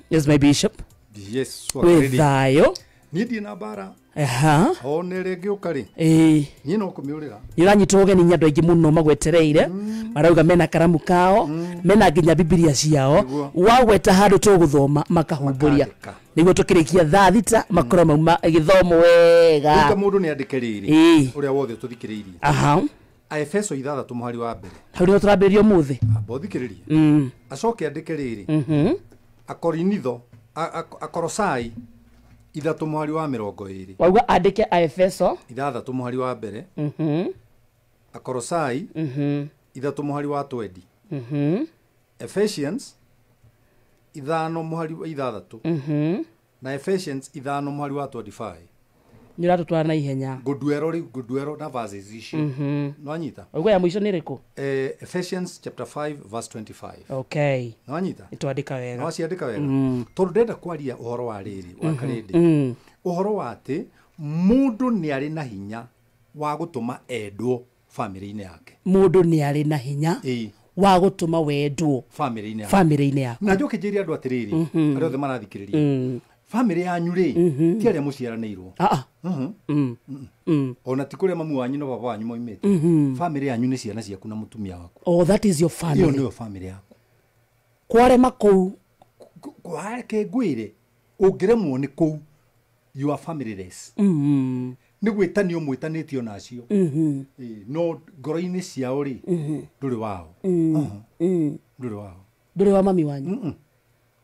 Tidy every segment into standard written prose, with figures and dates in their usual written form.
Yes, my bishop. Yes, With thayo. Nidi na bara. One rege ukari. Ni no kumiurira. Iranyitoge ni nyando ingi muno magwetereire. Marauga mena karamu kao, mena nginya Biblia ciao. Wagweta handu tuguthoma makahumburia. Niguo tukirikia thaa thita makoro mauma githomo wega. Ika mundu ni andikiriri. Uria wothe tuthikiririe. Efeso 6 muhari wa mbere. Hau turambirio muthi. Bothikiririe. Acoke andikiriri. Akorinitho, Akorosai 3 muhari wa 20. Wauga andike Efeso 6 muhari wa mbere. Akorosai 3 muhari wa 20. Ephesians 5 muhari wa 6. Na Ephesians 5 muhari wa 25. Niratu twa na ihenya. Goduero na verses ici. No anyita. Wauga ya mwisho ni riku? Ephesians chapter 5 verse 25. Okay. No anyita. Itwandika wega. No ciandika wega. Tondu ndenda kwaria uhoro wa riri wa karindi. Uhoro wa ati mundu ni ari na hinya wa gutuma endwo family-ini yake. Mundu ni ari na hinya wa gutuma wendwo family-ini yake. Na njoke njiri andu atiriri ari othe marathikiriria. Family yanyu ri ti aria muciaranirwo. Ona ti kuria mamu wanyu no baba wanyu moimete. Family yanyu ni ciana ciaku na mutumia waku. Oh, that is your family. Iyo niyo family yaku. Kware makou kwake gwire ungiremwo ni kou you are familyless. Ni gwitanio mwitanitio nacio. No ngoro-ini ciao ri nduri wao. Nduri wao. Nduri wa mami wanyu.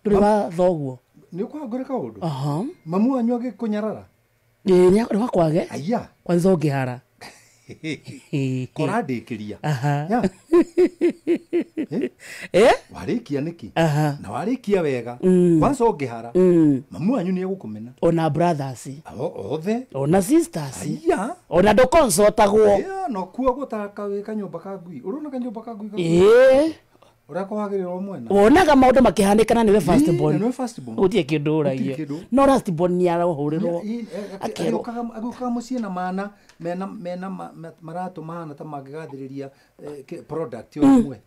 Nduri wa thoguo. Ni kwa ngoreka undu. Mamu wanyu agikunyarara. Ni wakwage. Aya. Kwanza ungihara. Korandikiria. Warikia niki. Na warikia wega. Kwanza ungihara. Mamu wanyu ni egukumena. Ona brothers. Othe. Ona sisters. Aya. Ona ndokonzotagwo. No kuo gutaka wika nyumba ka ngui. Urona ka nyumba ka ngui. Urakwagirira mwena. Wonaga maundu makihanikana niwe first born. Niwe first born. Utie kindu uragia. No last born ni arahurirwo. Aguka mucie na mana mena maratu mahana ta magigathiriria product yo imwe.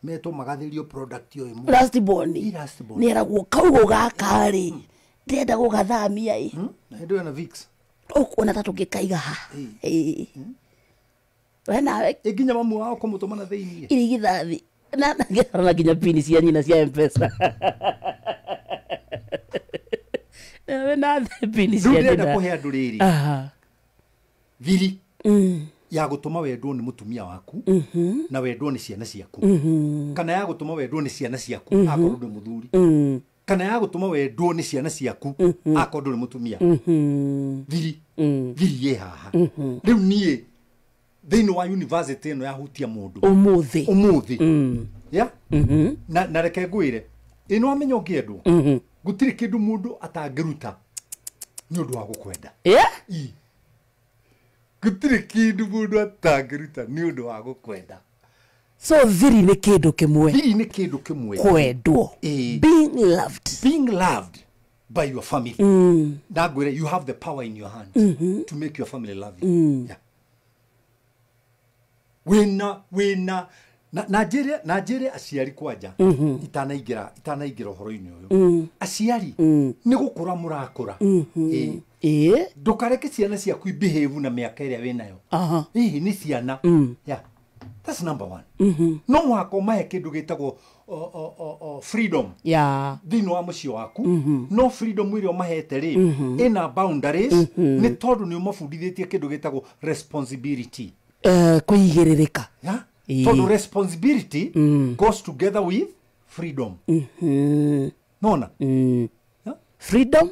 Meto magathiririo product yo imwe. Last born. Ni aragwo kaugo gakari. Ndenda gugathamia ndio na Vix. Ukona tatu gikaiga ha. Wena iginya mamu wao kumutumana theinie. Irigithathi. Na ginya pini cia nyina cia M-Pesa. Na pini cia nyina. Ndenda kuhe andu riri. Thiri. Ya gutuma wendwo ni mutumia waku. Na wendwo ni ciana ciaku. Kana ya gutuma wendwo ni ciana ciaku akorwo ndi muthuri. Kana ya gutuma wendwo ni ciana ciaku akorwo ndi mutumia. Thiri. Thiri ye haha. Riu nie thini wa university ino yahutia mundu umuthi ya na reke ngwire ino amenyo ngiendwo gutiri kindu mundu atangiruta ni undu wa gukwenda gutiri kindu mundu atangiruta ni undu wa gukwenda. So thiri ni kindu kimwe kwendwo, being loved by your family. Dagwire you have the power in your hands to make your family love you. Yeah. Wina Nigeria aciari kwanja itanaingira uhoro-ini uyu aciari ni gukura murakura ndukareke ciana ciaku behave na miaka iria winayo ni ciana. Yeah, that's number one. No mwako mahe kindu gitagwo freedom thini wa mucii waku. No freedom iria mahete ri ina boundaries ni tondu ni umabundithitie kindu gitagwo responsibility. Kuigiririka. Yeah. So the responsibility goes together with freedom. Nona. Yeah? Freedom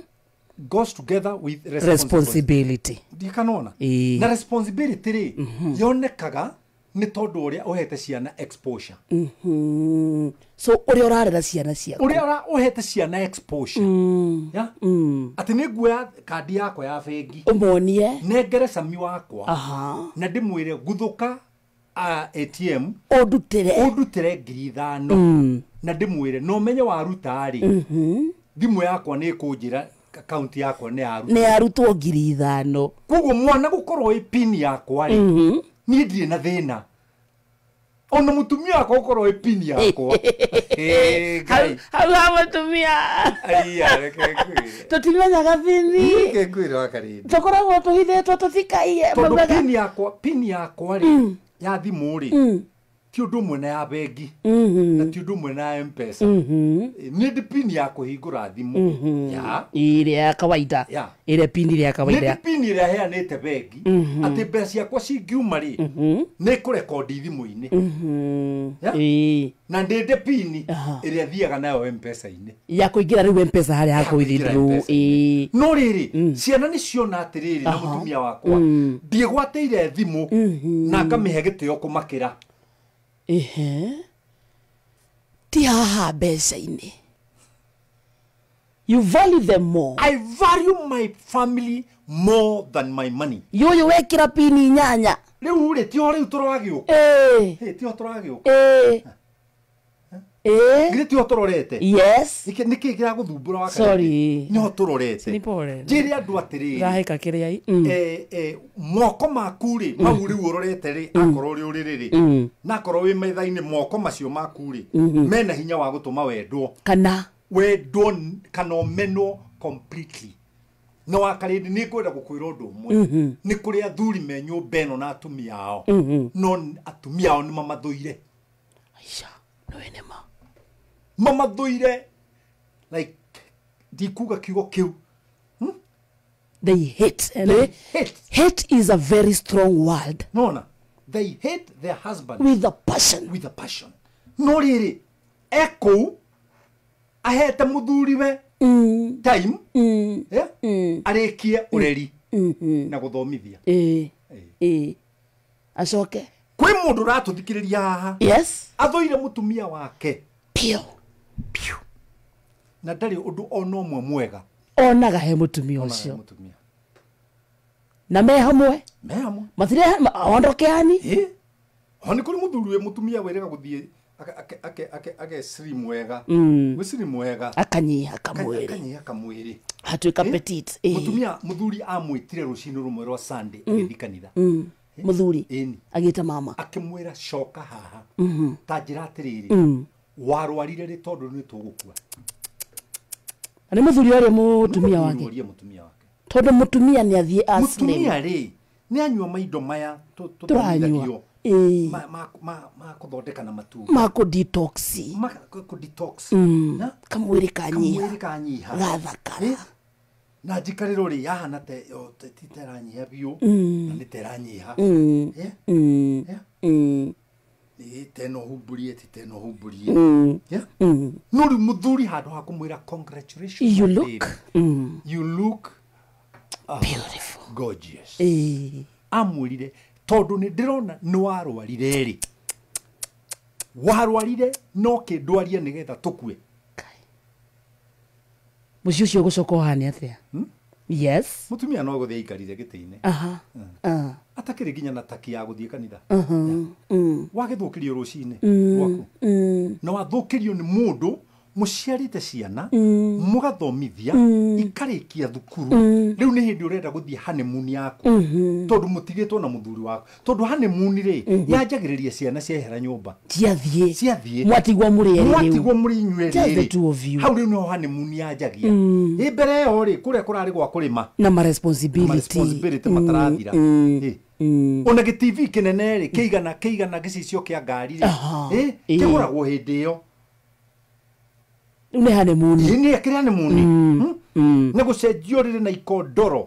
goes together with responsibility. Dikanona. Na responsibility ri yonekaga ni tondu uria uhete ciana exposure. So uria urarera ciana ciaku. Uria uhete ciana exposure. Yeah? Ati ni nguya kandi yako ya bengi. Umonie. Negere sami wakwa. Na ndimwire guthuka ATM odutire 5,000 na ndimwire no menye waruta ri thimu yakwa ni kunjira account yakwa ni arutwo 5,000 kugo mwana gukorwo ipini yakwa ri ni ndire na thina ona mutumia wako ukorwo ipini yakwa ngai hau hamatumia aiya reke kwire tutimenyaga pini reke kwire wakarindi tukoragwo tuhithetwo tutikaie tondu pini yakwa ri ya thimu ri ti undu mwe na ya bengi na ti undu mwe na M-Pesa ni ndi pini ya kuhingura thimu ya ile ya kawaida ile pini ya kawaida ni pini ile heanite bengi ati mbeca ciakwa cingiuma ri ni kurekondi thimu-ini na ndi pini ile thiaga nayo M-Pesa-ini ya kuingira riu M-Pesa haria ha kuithindru no riri ciana ni ciona atiriri na mutumia wakwa ndigwateire thimu na ngamihe gitio kumakira ti haha mbeca-ini. You value them more. I value my family more than my money. Yoyo wekira pini nyanya Riu ri tio riu turagioka tio turagioka Gire tio turorete yes niki gira guthumbura waka sorry no turorete ni pore njiri andu atiriri raheka kiria moko maku ri mau riu urorete ri akorwo ri uriri na akorwo wi maitha-ini moko macio maku ri mena hinya wa gutuma wendwo kana wendwo kana umenwo completely no wakarindi ni kwenda gukwira undu umwe ni kuri athuri me nyumba ino na atumia ao no atumia ao ni mamathuire aisha no enema mamathuire like dikuga kiugo kiu they hate and hate is a very strong word no they hate their husband with a passion no riri eko ahete muthuriwe time arekie ureri na guthomithia acoke kwi mundu ratuthikiriria haha yes athoire mutumia wake pio na ndari undu ona umwe mwega onaga he mutumia ucio na me hamwe mathire ondokeani oni kuri muthuri we mutumia werega guthie ake slim wega we slim wega akanyiha kamwiri hatuika petite mutumia muthuri amwitire rucini rumwe rwa Sunday agithi kanitha muthuri agita mama akimwira coka haha ta njira atiriri warwarire ri tondu ni tugukua ani muthuri ore mutumia wake tondu mutumia ni athie aslim mutumia ri ni anyua maindo maya turanyua ma kuthondeka na matu ma ku detox na kamwiri kanyiha gathakara na njikariro ri yaha na te titeranyiha biu na ni teranyiha teno humburie no ri muthuri handu ha kumwira congratulations you look beautiful gorgeous amwirire tondu ni ndirona ni warwarire ri warwarire no kindwaria nigetha tukue mucio cio gucoka hani atia yes mutumia no guthia ikarire giti-ini atakiri nginya na taki ya guthie kanitha wagithukirio rucini rwaku na wathukirio ni mundu muciarite ciana mugathomithia ikarikia thukuru riu ni hindi urenda guthie honeymoon yaku tondu mutigitwo na muthuri waku tondu honeymoon ri yanjagiriria ciana ciehera nyumba ciathie mwatigwo muri inywe ri hau riu no honeymoon yanjagia mbere yo ri kuria kurari gwa kurima na ma responsibility matarathira ona gitv kinene ri keigana gicicio kia ngari ri kiguragwo hindi iyo une honeymoon ni akiri honeymoon ne gucenjio riri na ikondoro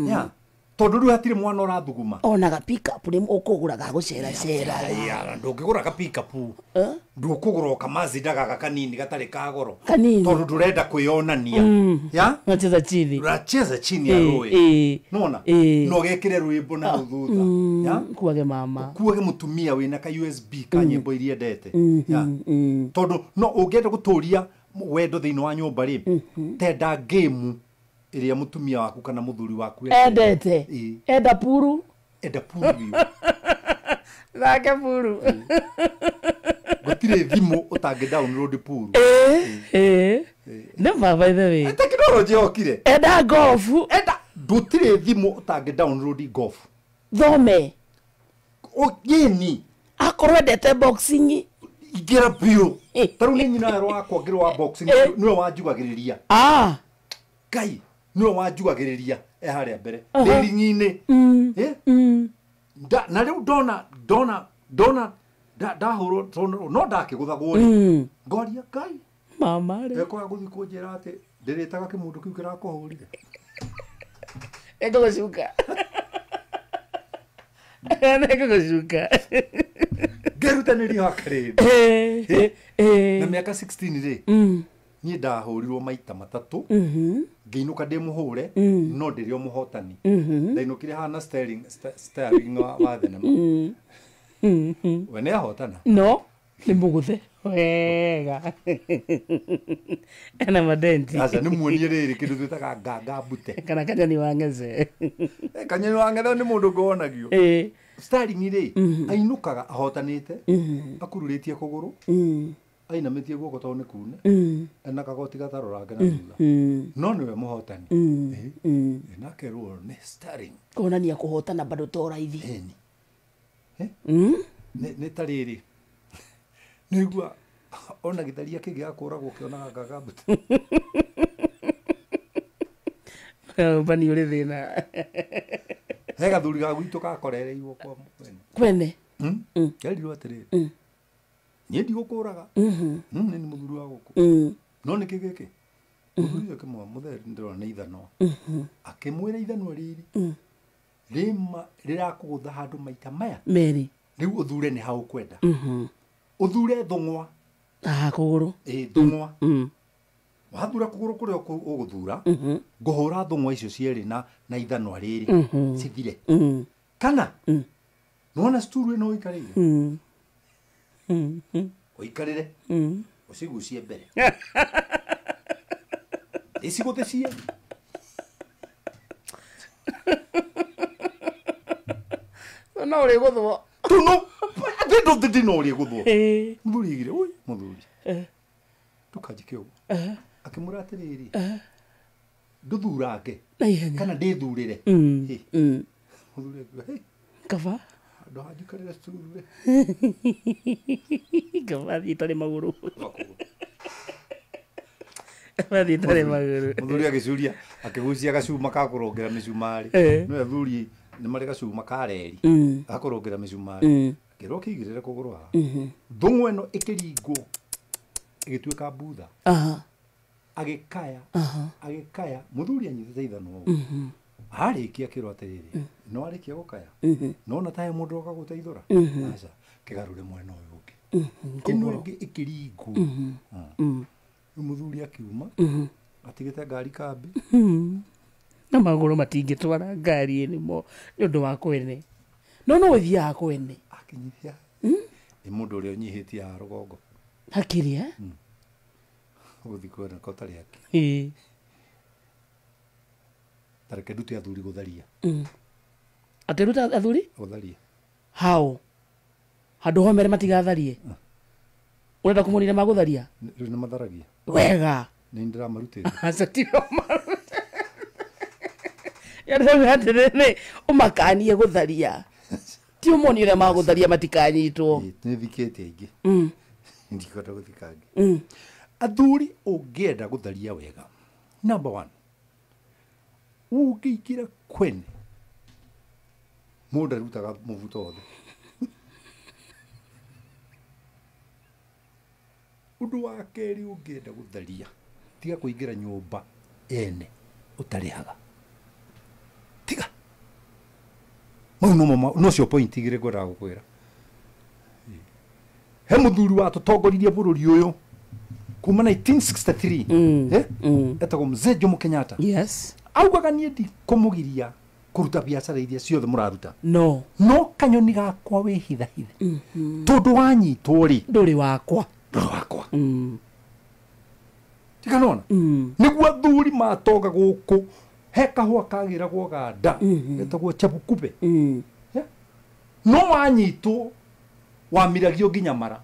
ya tondu riu hatire mwana urathuguma ona ga pick up ni ukugura ga gucera ya ndungigura ga pick up ndukugura kamazida gaka kanini gatari ka goro kanini tondu ndurenda kwionania ya uracheza chini ya roi nona no gekire rwimbo na uthutha ya kuage mama kuage mutumia wina ka USB ka nyimbo iria ndete ya tondu no ungienda guturia wendo thiini wa nyumba ri tenda game iria mutumia waku kana muthuri waku endete enda puru Rake puru gutire thimu utangi download puru ne baba ithe technology okire enda golf gutire thimu utangi download golf thome ogeni akorwo endete boxing ingĩra biũ tarĩu nĩ nyina werũ wakwa ngĩrĩ wa boxing nĩwe wanjugagĩrĩria Ngai nĩwe wanjugagĩrĩria harĩa mbere ndĩringi-inĩ na rĩu ndona ndahũrwo no ndakĩgũthagwo rĩ ngoria Ngai mama rĩ ekwaga gũthiĩ kũnjĩra atĩ ndĩrĩtaga kĩmũndũ kĩu kĩrakũhũrire ngũgũcuka ngũgũcuka ngĩrutanĩria wakarĩndĩ na mĩaka 16 rĩ niĩ ndahũrirwo maita matatũ ngĩinũka ndĩmũhũre no ndĩrĩ o mũhotani ndainũkire hana Sterling wa thenema we nĩ ahotana no nĩ mũgũthe wega ena madenti aca nĩ muonie rĩrĩ kĩndũ twĩtaga nganga mbute kana kanyoni wa ng'ethe kanyoni wa ng'ethe nĩ mũndũ ngonagio Sterling rĩ ainũkaga ahotanĩte akururĩtie kũgũrũ ainamĩtie guoko tondũ nĩ kune ena kagoti gatarorange na thutha no nĩwe mũhotani nakerwo nĩ Sterling kuonania kũhotana bado to raithi nĩ ta rĩrĩ nĩigua ona gĩtharia kĩngĩ gakũragwo kĩonaga ngagambũte bani ũrĩ thĩna he gathuri ga gwitũ gakorereirwo kwa kwene kerirwo atĩrĩrĩ niĩ ndigũkũraga nĩ mũthuri wa gũkũ no nĩkĩ gĩkĩ mũthuri ũcio kĩmwe mũtheri ndĩrona nĩ ithanwa akĩmwĩra ithanwa rĩrĩ rĩma rĩrakũgũtha handũ maita maya merĩ rĩu ũthure nĩ ha ũkwenda ũthure thũng'wa kũgũrũ thũng'wa wathura kũgũrũ kũrĩa ũgũthura ngũhũra thũng'wa icio cierĩ na ithanwa rĩrĩ cithire kana nĩwona cituru ĩno ũikarĩire ũikarĩre ũcigucie mbere ĩcigũthĩcie no ũrĩgũthwo tuno ndĩ no ũrĩgũthwo mũthuri igire ũi mũthuri tukanjike ũguo akĩmwĩra atĩrĩrĩ ndũthurange kana ndĩthurĩre mũthuri akiuga kaba handũ hanjikarĩre cituru kaba thiĩ itarĩ magũrũ kaba thiĩ itarĩ magũrũ mũthuri agĩcuria akĩgucia gacuma ka kũrongera mĩcumarĩ no athuri nĩ marĩ gacuma ka reri akũrongera mĩcumarĩ akĩrwo kĩigĩrĩre kũgũrũ haha thũng'wa ĩno ĩkĩringwo ĩgĩtuĩka mbutha agĩkaya mũthuri anyitĩte ithanwa ũguo arĩkia akĩrwo atĩrĩrĩ no arĩkia gũkaya nona ta he mũndũ oka gũteithũra aca kĩgarũre mwena ũyũ ũngĩ ĩno ĩngĩ ĩkĩringwo rĩu mũthuri akiuma atigĩte ngari kambi na magũrũ matingĩtwara ngari ĩnĩmo nĩ ũndũ wa kwene no ũthiaga kwene akinyithia nĩ mũndũ ũrĩa ũnyihĩtie ha rũgongo hakĩrĩa gũthiĩ kwena kotarĩ aki tareke ndute athuri gũtharia atĩruta athuri gũtharia hao handũ homere matigatharie ũrenda kũmonire magũtharia rĩu nĩ matharagia wega nĩ ndĩramarutĩte aca tio yarĩu atĩrĩrĩ ũmakanie gũtharia ti ũmoni ũrĩa magũtharia matikanyitwo nĩ thikĩte aingĩ ndikota gũthikangĩ athuri ũngĩenda gũtharia wega number 1 ũngĩingĩra kwene mũndũ arutaga mũbuto wothe ũndũ wa kerĩ ũngĩenda gũtharia tiga kũingĩra nyũmba ene ũtarĩhaga tiga mau nocio point igĩrĩ ngwendaga gũkwĩra he mũthuri watũtongoririe bũrũri ũyũ kuma 1963 etagwo Mzee Jomo Kenyatta augaga niĩ ndikũmũgiria kũruta biacara iria ciothe mũraruta no kanyoni gakwa wĩhithahithe tondũ wanyitwo rĩ ndũrĩ wakwa tikanona nĩguo athuri matonga gũkũ he kahũa kagĩragwo ganda getagwo Chebukube no wanyitwo wamiragio nginya mara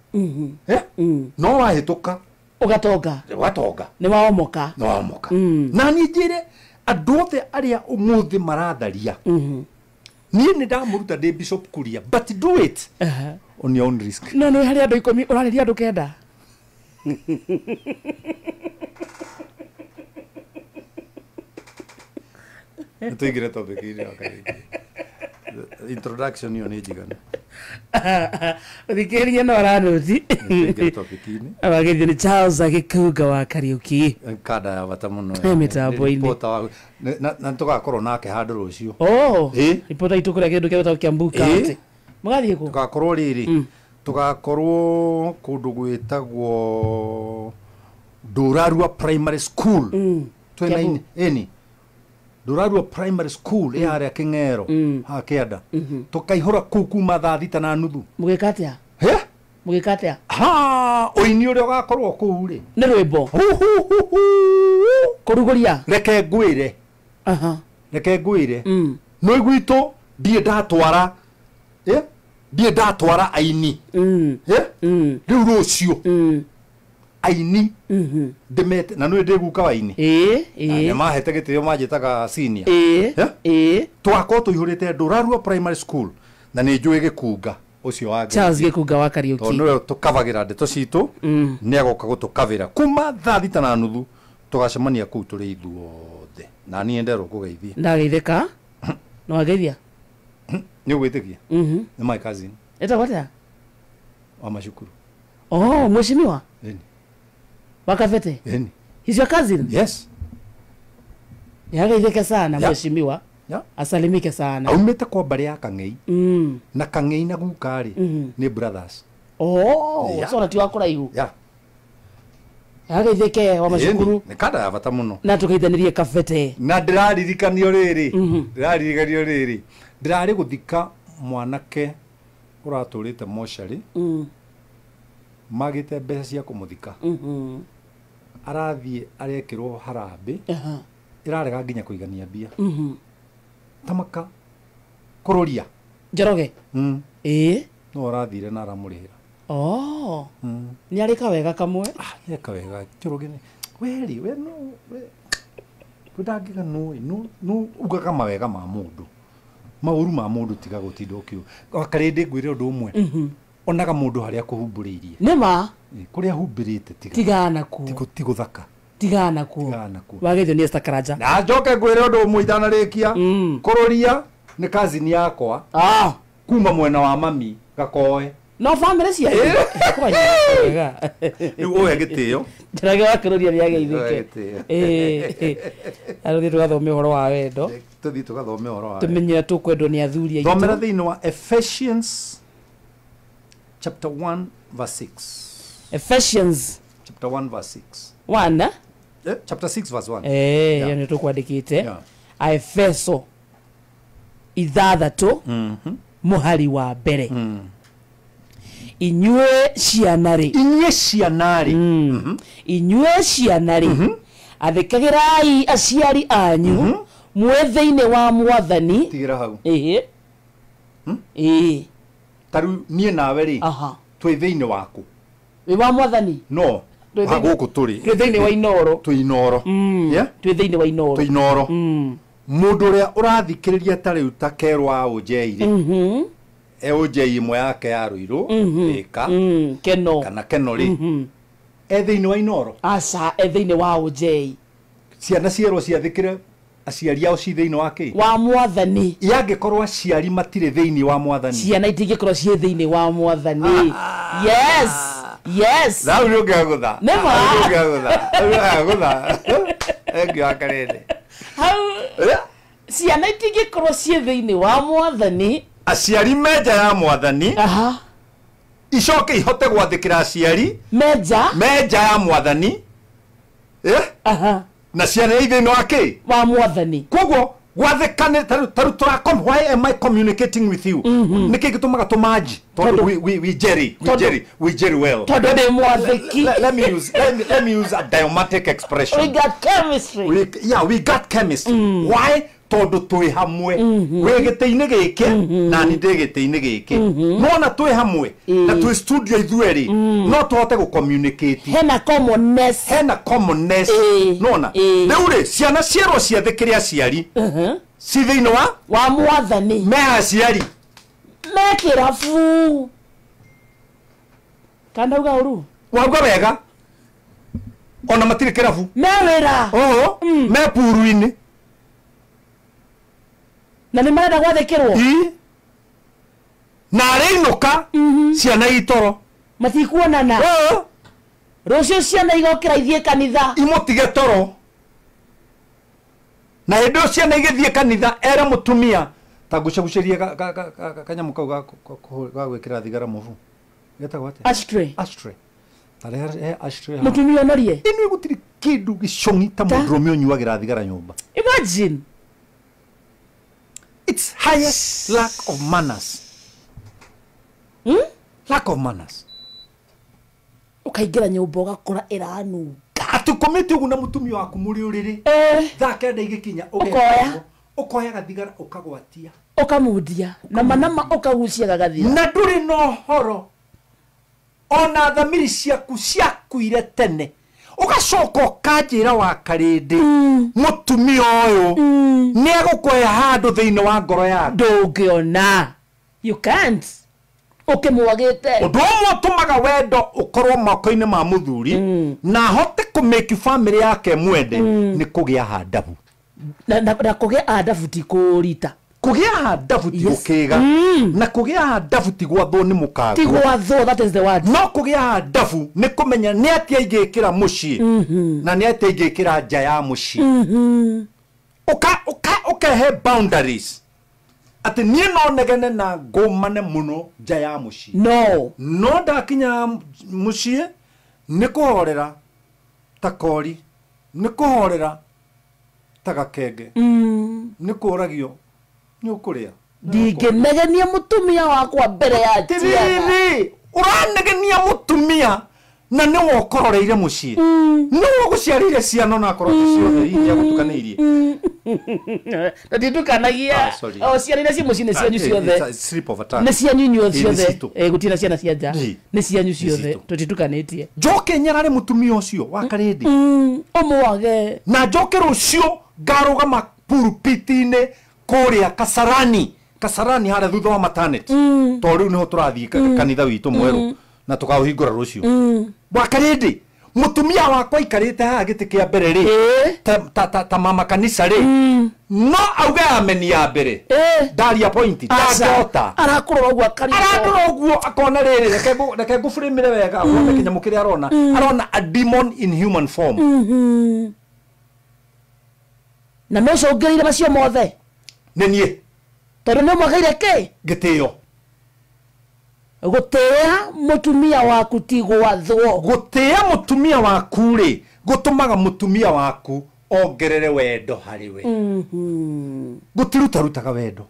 no wahĩtũka ũgatonga nĩ waomoka na niĩ njĩre andũ othe arĩa ũmũthĩ maratharia niĩ nĩ ndamũruta ndĩ Bishop Kuria but do it on your own risk. no no hari andu 10 urariria andu kenda Tuigire topic ini okay. Introduction yo ni jigana. Thikiria no aranuti Tuigire topic ini. Abagethi ni Charles Agikuga wa Kariuki. Kada ya bata muno. Mitambo-ini. Reporter na tugakorwo nake handu rucio. Oh. Eh? Reporter itu kuria kindu kia Kiambu County. Mugathie ku? Tugakorwo riri. Tugakorwo kundu gwitagwo Ndurarua Primary School. Twena ini. Ndurarua Primary School ya Kingero ha Kianda. Tukaihura kuma thaa 6:30. Mugikatia? He? Mugikatia? Ha, oini uri ugakorwo kuu ri. Ni rwimbo. Kuruguria. Reke ngwire. Aha. Reke ngwire. No igwitu ndie ndatwara. Ndie ndatwara aini. Riu rucio. Aini. Ndimete na no ndiguka waini. Ne mahete gitio majitaga senior. Twako tuihurite Ndurarua Primary School na ni njui Gikunga ucio wa Charles Gikuga wa Kariuki. No tukavagira ndeto citu ni agoka gutukavira kuma thaa 6:30 tugacemania kuu turi ithuothe na ni endero kugeithia ndageithika no ageithia ni gwitikia ni my cousin eta wata wa mashukuru. Oh, mheshimiwa Wakavete. He's your cousin? Yes. Yageithike sana mheshimiwa. Asalimike sana. Aumete kwa bari ya Kang'ei. Na Kang'ei na Gukari ni brothers. Oh, so na tiwa kuraihu. Yageithike wa mashukuru. Ni kada ya bata muno. Na tukaithanirie Kavete. Na ndiraririkanio riri. Ndiraririkanio riri. Ndirari guthika mwanake uraturite moshari. Magite mbeca cia kumuthika. Arathie arekirwo harambe. Irarega nginya kuigania mbia. Tamaka kururia Njoroge. No arathire na aramurihira. Oh. Ni arika wega kamwe. Eka wega Njoroge. Weri we no we kudagiga no uga kama wega ma mundu. Mauru ma mundu tiga gutinda ukio. Akarinde ngwire undu umwe. Onaga mundu haria kuhumburiirie. Nima kuria humbirite tigana ku. Tigo thaka. Tigana ku. Wageithio ni Esther Karaja. Na njoke ngwire undu umwe itanarikia. Kururia ni cousin yakwa. Kuma mwena wa mami Gakoe. No family cia. Riu oya gitio. Njirage wa kururia ni ageithike. Aruthi tugathome horo wa wendo. Tuthi tugathome horo wa. Tumenye tukwendwo ni athuri aitu. Thomera thiini wa Ephesians chapter 1 verse 6. Ephesians chapter 1 verse 6. 1 chapter 6 verse 1. Yo ni tukwandikite. Efeso 6 muhari wa mbere. Inyue cianari. Inyue cianari. Athikagirai aciari anyu mwethe-ini wa Mwathani. Tigira hau. Taru nie nawe ri. Twi thiini waku. Wi wa Mwathani? No. Haguku turi. Twi thiini wa inoro. Twi inoro. Twi thiini wa inoro. Twi inoro. Mundu ria urathikiriria ta riu ta kerwa ujeire. Uje imwe yake ya Ruiru ika Keno kana Kenori. Thiini wa inoro. Asa thiini wa uje. Ciana cierwo ciathikire aciari ao ci thiini wa ki wa Mwathani. Yangikorwo aciari matire thiini wa Mwathani. Ciana itingikorwo cie thiini wa Mwathani. Yes. Na uri ungagutha. Nema. Ungagutha. Engi akarende. Hau. Ciana itingikorwo cie thiini wa Mwathani. Aciari meja ya Mwathani. Icoke ihote gwathikira aciari. Meja ya Mwathani. Na ciana ithiini wa ki wa Mwathani. Koguo gwathikane taru turakom. Why am I communicating with you? Niki gitumaga tumaji tondu we jerry well. Tondu ni mwathiki. Let me use a idiomatic expression. We got chemistry. We got chemistry. Why? Tondu twi hamwe. We gite-ini giki na ni ndi gite-ini giki. No na twi hamwe na twi studio ithueri no tuhote gu communicate. Hena commonness. No na riu ri ciana cierwo ciathikire aciari. Si thiini wa Mwathani. Me aciari. Me kirabu. Kandauga uru. Wauga wega. Ona matire kirabu. Mewera. Oho. Me puruini. Na nĩ marenda gwathĩkĩrwo. Na arĩinũka ciana itoro. Matikuonana. Rũciũ ciana igokĩra ithiĩ kanitha. Imutige toro. Na hĩndĩ ĩyo ciana igĩthiĩ kanitha era mũtumia ta gucagucerie kanyamu kau ga gwĩkĩra thigara mũhu. Getagwo atĩa? Ashtray. Ashtray. Tarehe ashtray. Mũtumia onorie. Ĩno gũtirĩ kĩndũ gĩcong'i ta mũndũrũme ũnyuagĩra thigara nyũmba. Imagine. It's highest lack of manners. Lack of manners. Ukaingĩra nyũmba ũgakora ĩranunga. Atukomete ũguo na mũtumia waku mũrĩ ũrĩrĩ. Thaa kenda igĩkinya ũkoya gathigara ũkagwatia. Ũkamundia. Nama ũkagucia gagathira. Na ndũrĩ na ũhoro. Ona thamiri ciaku ciakuire tene. Ugacoka ũkanjĩra wa karĩndĩ mũtumia ũyũ nĩ egũkuoya handũ thĩinĩ wa ngoro yaku. Ndũngĩona. You can't. Ũkĩmwagĩte. Ũndũ ũmwe ũtũmaga wendo ũkorwo moko-inĩ ma mũthuri na ahote kũmake family yake mwende nĩ kũgĩa handabu. Na kũgĩa handabu ti kũrita. Kũgĩa handabu ti gũkĩga na kũgĩa handabu ti gwathwo nĩ mũkango. Ti gwathwo, that is the word. No kũgĩa handabu nĩ kũmenya nĩ atĩa ingĩkĩra mũciĩ na nĩ atĩa ingĩkĩra nja ya mũciĩ. Ũkahe boundaries. Ati niĩ no negene na ngũmane mũno nja ya mũciĩ. No ndakinya mũciĩ nĩ kũhorera ta kori, nĩ kũhorera ta gakenge, nĩ kũragio nĩ ũkũrĩa. Ndingĩnegenia mũtumia wakwa mbere ya ciana. Ũranegenia mũtumia na nĩ wokororeire mũciĩ. Nĩ wogũciarĩire ciana na korwo ciothe iria gũtukanĩirie. Ndatukanagia. Ciana iria ciĩ mũciĩ nĩ cianyu ciothe. Nĩ cianyu inyuothe ciothe. Gũtirĩ na ciana cia nja. Nĩ cianyu ciothe. Tũtitukanĩtie. Njoke nyarare mũtumia ũcio wa karĩndĩ. Ũmwage. Na njoke rũciũ ngarũgama pulpiti-inĩ kũrĩa Kasarani harĩa thutha wa maternity. Tondũ rĩu nĩho tũrathiĩ kanitha witũ mwerũ na tũkaũhingũra rũciũ. Wa karĩndĩ mũtumia wakwa ikarĩte haha gĩtĩ kĩa mbere rĩ ta mama kanisa rĩ no auge ameni ya mbere ndaria point ndangĩhota arakũrora ũguo arakũrora ũguo akona rĩrĩ reke ngũbũrĩmĩre wega wone kĩnyamũ kĩrĩa arona a demon in human form. Na no cũngĩrĩire macio mothe nĩ niĩ tondũ nĩ mwagaire kĩ gĩtĩo. Gũtĩa mũtumia waku ti gwathwo. Gũtĩa mũtumia waku rĩ gũtũmaga mũtumia waku ongerere wendo harĩ we. Gũtirutaga wendo.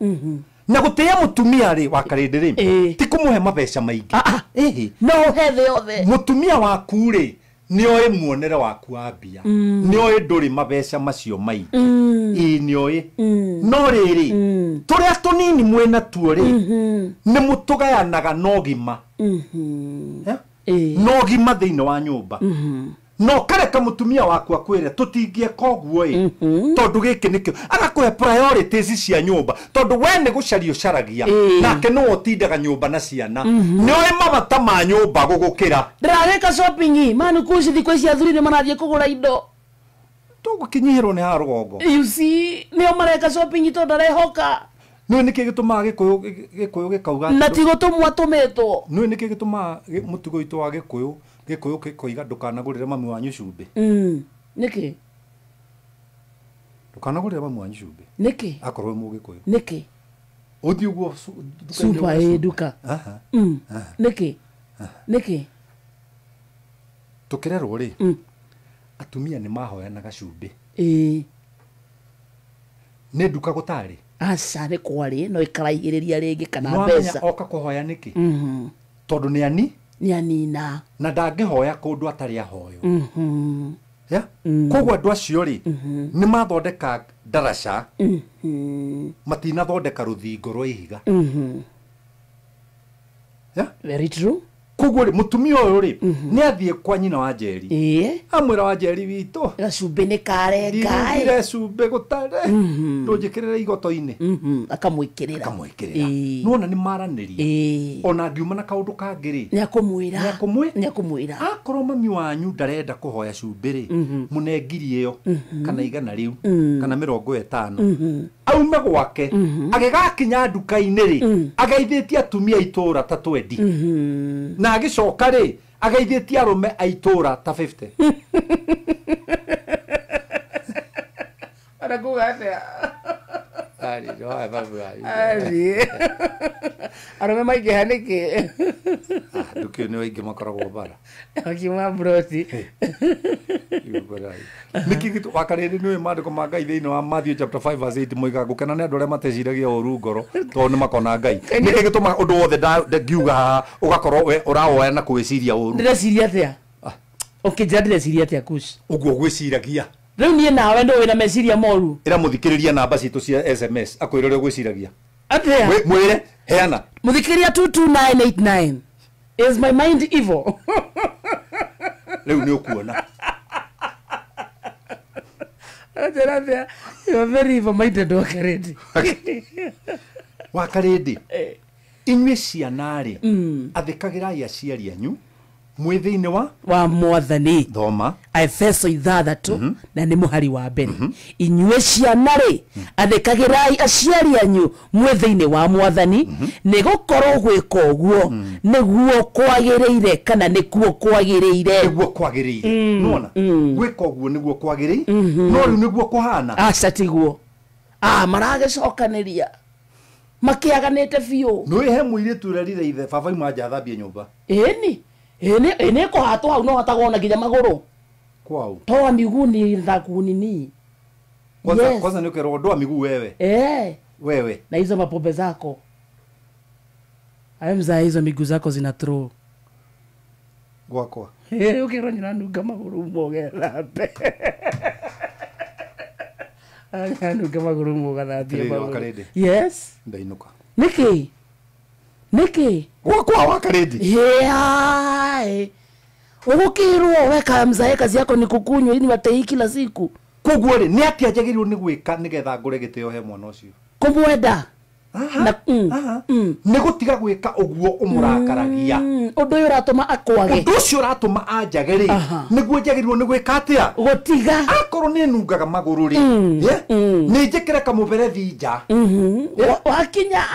Na gũtĩa mũtumia rĩ wa karĩndĩ rĩ ti kũmũhe mabeca maingĩ. No he thĩ yothe. Mũtumia waku rĩ nĩoĩ muonere waku wa mbia, nĩoĩ ndũrĩ mabeca macio maingĩ. Nĩoĩ. No rĩrĩ tũrĩa tũnini mwĩna tuo rĩ nĩ mũtũgayanaga nogima. Nogima thĩinĩ wa nyũmba. No kareka mũtumia waku akwĩre tũtingĩeka ũguo ĩ tondũ gĩkĩ nĩkĩo agakũhe priorities cia nyũmba tondũ we nĩ gũcaria ũcaragia nake nĩwe ũtindaga nyũmba na ciana. Nĩoĩ mabata ma nyũmba gũgũkĩra. Ndĩragĩka shopping manu kuci thikũ ici athuri nĩ marathiĩ kũgũra indo. Tũgũkinyĩrwo nĩ ha rũgongo. You see nĩo mareka shopping tondũ ndarehoka. Nĩwe nĩkĩ gĩtũmaga gĩkũyũ gĩkauga na ti gũtũmwo atũmĩtwo. Nĩwe nĩkĩ gĩtũmaga mũtugo witũ wa gĩkũyũ kĩkoiga ndũkanagũrĩre mami wanyu cumbĩ. Nĩkĩ? Ndũkanagũrĩre mami wanyu cumbĩ. Nĩkĩ? Akorwo mũgĩkũyũ. Nĩkĩ? Ũthiĩ ũguo supa nduka. Nĩkĩ? Nĩkĩ? Tũkĩrerwo rĩ atumia nĩ mahoyanaga cumbĩ. Nĩ nduka gũtarĩ. Aca nĩ kwarĩ no ĩkaraigĩrĩria rĩngĩ kana mbeca. Oka kũhoya nĩkĩ? Tondũ nĩ anina na ndangĩhoya kũndũ atarĩ ahoyo. Koguo andũ acio rĩ nĩ mathondeka ndaraca matinathondeka rũthingo rwa ihiga. Very true. koguo ri mutumia uyu ri ni athie kwa nyina wa Njeri amwira wa Njeri witũ gacumbi nĩ karenga ndire cumbi gũtare ndũnjĩkĩrĩre igoto-inĩ akamwĩkĩrĩra nona nĩ maranĩria ona ngiuma na kaũndũ kangĩ rĩ nĩakũmwĩra akorwo mami wanyu ndarenda kũhoya cumbĩ rĩ mũnengiri ĩyo kana igana rĩu kana 50 aume gwake agĩgakinya nduka-inĩ rĩ ageithĩtie atumia itũra ta 20 na agĩcoka rĩ ageithĩtie arũme a itũra ta 50 arũme maingĩha nĩkĩ nduka-inĩ waingĩ makoragwo bara akiuma broti nĩkĩ wakarĩrĩ nĩũĩ maandĩko ma Ngai thĩinĩ wa Matthew chapter 5 verse 8 moiga gũkena nĩ andũ arĩa mateciragia ũru ngoro tondũ nĩ makona Ngai nĩkĩ gĩtũma ũndũ wothe ngiuga haha ũgakorwo we ũrawoya na kwĩciria ũru ndĩreciria atĩa njĩra ndĩreciria atĩa Kush ũguo gwĩciragia rĩu niĩ nawe ndũ wĩna meciria moru ĩra mũthikĩrĩria namba citũ cia SMS akwĩra ũrĩa gwĩciragia atĩa mwĩre heana mũthikĩrĩria 22989 is my mind evil rĩu nĩ ũkuona atĩa you are very evil minded Wakarĩndĩ inyuĩ ciana rĩ athĩkagĩrai aciari anyu mwĩ thĩinĩ wa Mwathani thoma Efeso 6 na nĩ mũhari wa mbere inyuĩ ciana rĩ athĩkagĩrai aciari anyu mwĩ thĩinĩ wa Mwathani nĩ gũkorwo gwĩka ũguo nĩguo kwagĩrĩire kana nĩkuo kwagĩrĩire nona gwĩka ũguo nĩguo kwagĩrĩire no rĩu nĩguo kũhana aca tiguo maragĩcokanĩria makĩaganĩte biũ nĩwĩhe mũirĩtu ũrerire ithe baba imanja thambie nyũmba ĩnĩ kũhatwo hau no hatagwo na nginya magũrũ kwau toa miguu ni dhaku nini kwanza nĩ ũkerwo ndoa miguu wewe na hizo mapombe zako ayemza hizo miguu zako zina throw gwakwa ukirwo nyina nunga magũrũ mogethambe nunga magũrũ mogethambe Wakarĩndĩ yes ndainuka nĩkĩ gwakwa Wakarĩndĩ ugukirwo weka mzae kazi yako ni kukunywa ili watei kila siku koguo rĩ nĩ atĩa njagĩrĩirwo nĩ gwĩka nĩgetha ngũre gĩtĩo he mwana ũcio kumwenda nĩ gũtiga gwĩka ũguo ũmũrakaragia ũndũ ũyũ ũratũma akwage ũndũ ũcio ũratũma anjage rĩ nĩguo njagĩrĩirwo nĩ gwĩka atĩa gũtiga akorwo nĩ nungaga magũrũ rĩ nĩ njĩkĩre kamũberethi nja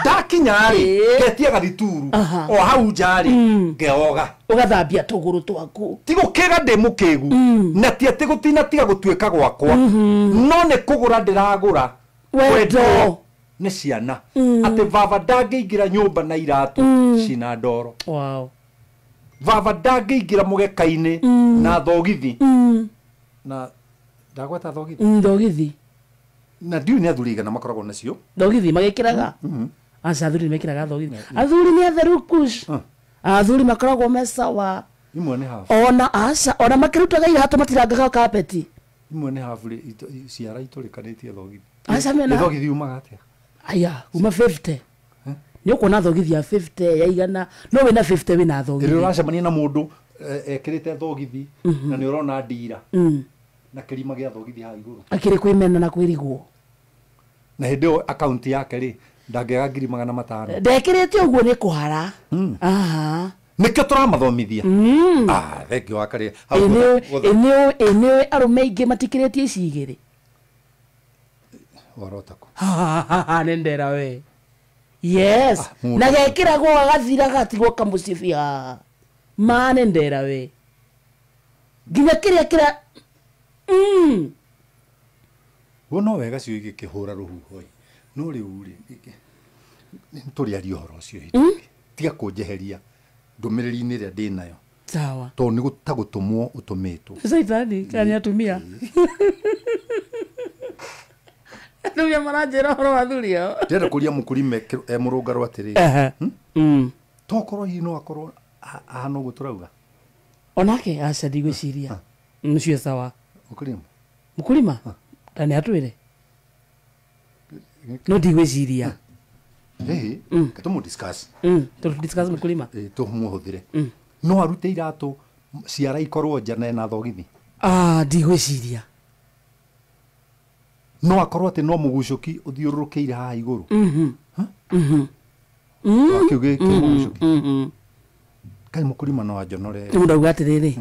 ndakinya rĩ ketie gathituru o hau nja rĩ ngeoga ũgathambia tũgũrũ twaku ti gũkĩga ndĩ mũkĩgu na ti atĩ gũtinatiga gũtuĩka gwakwa no nĩ kũgũra ndĩragũra wendo nĩ ciana atĩ baba ndangĩingĩra nyũmba na iratũ cina ndoro baba ndangĩingĩra mũgeka-inĩ na thogithi na ndagweta thogithi na ndiũ nĩ athuri igana makoragwo nacio thogithi magĩkĩraga aca athuri nĩmekĩraga thogithi athuri nĩ atheru Kush athuri makoragwo me sawa imwe nĩ habu ona makĩrutaga iratũ matirangaga kapeti imwe nĩ habu ciara itũrĩkanĩtie thogithi thogithi umaga atĩa aya uma 50 nĩ ũkuona thogithi ya 50 ya igana no wĩna 50 wĩna thogithi rĩrĩa ũracemania na mũndũ ekĩrĩte thogithi na nĩ ũrona ndira na kĩrima gĩa thogithi haha igũrũ akĩrĩ kwĩmena na kwĩrigwo na hĩndĩ ĩyo akaunti yake rĩ ndangĩaga 500 ndekĩrĩte ũguo nĩ kũhara nĩkĩo tũramathomithia thengio Wakarĩ ĩnĩũĩ arũme aingĩ matikĩrĩtie ici igĩrĩ warotako nĩ ndera we yes na gekĩragwo agathira gatigwo kamũcibia nĩ ndera we nginya kĩrĩa no wega cio igĩkĩhũra rũhuho no rĩu rĩ tũrĩaria ũhoro ũcio tiga kũnjeheria ndũmĩrĩri-inĩ ĩrĩa ndĩ nayo sawa tondũ nĩ ta gũtũmwo ũtũmĩtwo caitani kana atumia atumia maranjĩra ũhoro wa thuri ao ndĩrenda kũria mũkũrime mũrũngarũ atĩrĩ tokorwo hihi no akorwo ahana ũguo tũrauga onake aca ndigwĩciria mũcio sawa mũkũrima ndani atwĩre no ndigwĩciria tũmũ discuss tũmũ discuss mũkũrima tũmũhũthĩre no arute iratu ciara ikorwo nja na ena thogithi ndigwiciria no akorwo ati no mugucuki uthiururukiire haha iguru akiuge ki mugucuki kai mukulima no ajonore unauga atiriri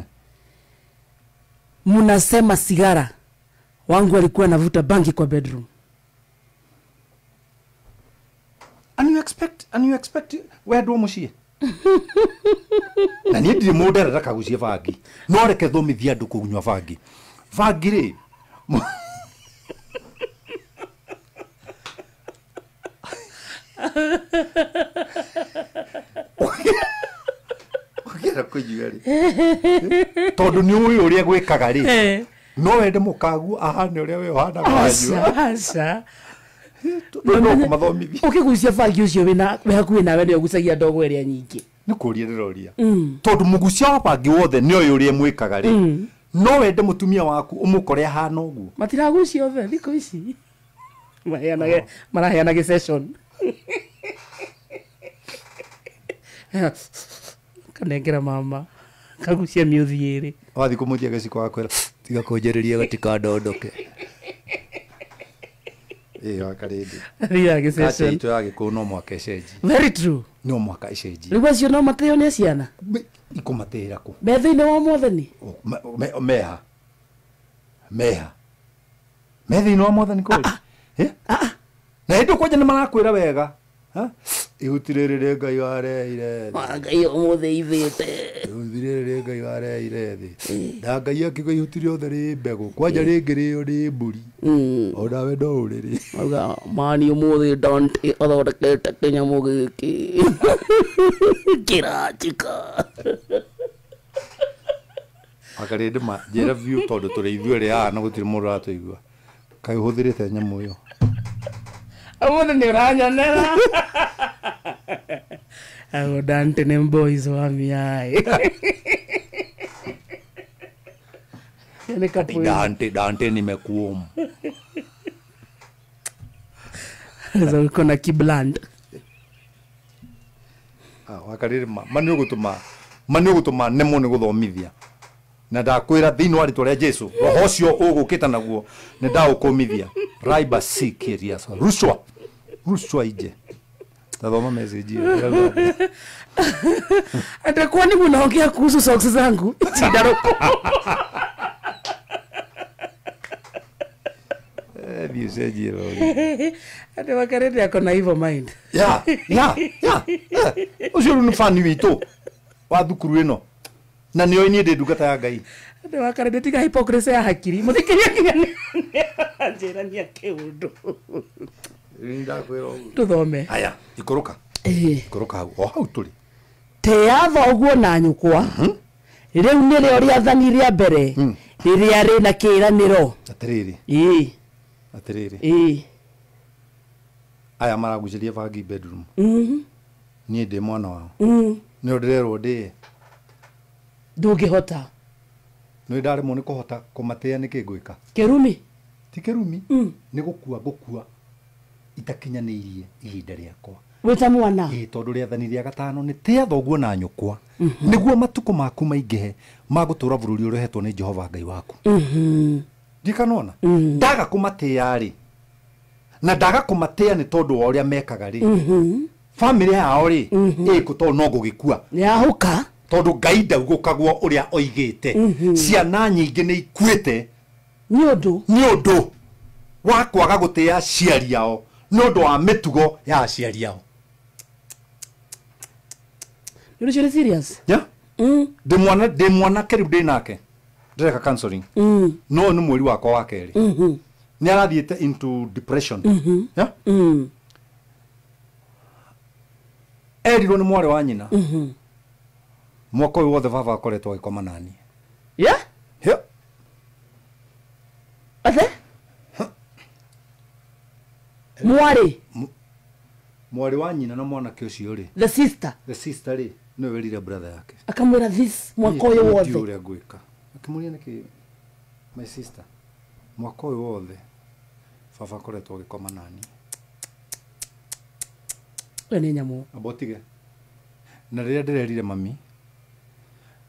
munasema sigara wangu alikuwa anavuta bangi kwa bedroom and you expect wendwo mucie na niä ndirä må nderera kagucie bangi no reke thomithia andå kå nyua bangi bangi rä ågä kå nyua rä tondå nä å yå å rä a gwä kaga rä no wende må kagu ahane å rä a we å hanaga ukigucia bangi ucio wina hakuhi nawe ni ugucagia ndogo iria nyingi ni kuria ndiroria tondu mugucia wa bangi wothe ni uyu uria mwikaga ri no wende mutumia waku umukore ahana uguo matiragucia othe thiko ici maraheanage session kanengera mama kagucia miuthi iri wathi kumuthia gaciko wakwira tiga kunjiriria gatika ndondoke wakarindi ria session itu yage ko no mwaka ecenji very true no mwaka ecenji riwa cio no mateo ne ciana ikumatira ku metho-ini wa mwathani meha metho-ini wa mwathani kuri na hindu kwanja ni marakwira wega ihutirĩrĩ ngai wareire ngai ũmũthĩ ithĩte ihutirĩrĩ ngai wareire thĩ na ngai akiuga ihuti rĩothe rĩ mbegũ kwanja rĩngĩrĩo nĩ mbũri onawe no ũrĩrĩ auga mani ũmũthĩ Dante athondekete kĩnyamũ gĩkĩ kĩranjĩka akarĩndĩ njĩra biũ tondũ tũrĩ ithuĩ rĩ haha na gũtirĩ mũndũ ũratũigua kaĩ ũhũthĩrĩte nyamũ ĩyo ũmũthĩ nĩ ũranyonera au Dante nĩ boys wa miai Dante nimekuom so kuna kibland wakarĩrĩ mani ũgũtũma nemo nĩ gũthomithia na ndakwĩra thĩinĩ wa rĩtwa rĩa Jesu roho ũcio ũgũkĩta naguo nĩ ndaũkũmithia raiba sikirias rushwa ije tazama message hiyo atakuwa ni mnaongea kuhusu socks zangu sidaroko message hiyo ate wakarete akona hivyo mind ya ucio ni fani wito wa thukuru ino na nio ni ndi ndungata ya Ngai ate wakarete tiga hypocrisy ya hakiri muthikiria kinya njira ni akiundu tuthome aya ikuruka hau turi tea thoguo na nyukwa riu ni rio riathani ria mbere riria ri na kiraniro atiriri aya maraguciria bangi bedroom ni ndi mwana wao ni ndirerwo ndi ndungihota ni ndaremwo ni kuhota kumatea ni kingwika kirumi ti kirumi ni gukua itakinyanĩirie ihinda rĩakwa wita mwana tondũ rĩathani rĩa gatano nĩ tia thoguo na nyũkwa nĩguo matukũ maku maingĩhe magũtũra bũrũri ũrĩa ũhetwo nĩ Jehova Ngai waku ndikanona ndaga kũmatĩa rĩ na ndaga kũmatĩa nĩ tondũ wa ũrĩa mekaga rĩ famĩlĩ yao rĩ ĩkũ tondũ no gũgĩkua yahuka tondũ Ngai ndaugũkagwo ũrĩa oigĩte ciana nyingĩ nĩ ikuĩte nĩ ũndũ wa kwaga gũtĩa aciari ao no ndo wa mitugo ya aciari ao you're really serious yeah de mwana keribu de nake ndeka counseling no ni mweri wako wa keri ni arathiete into depression yeah erirwo ni mware wa nyina mwaka uyu wothe baba akoretwo agikoma nani yeah ate mwari wa nyina na mwanake ucio ri the sister ri no werire brother yake akamwira this mwaka uyu wothe uria gwika akimuria niki my sister mwaka uyu wothe baba akoretwo agikoma nani we ni nyamu abotige na riria ndirerire mami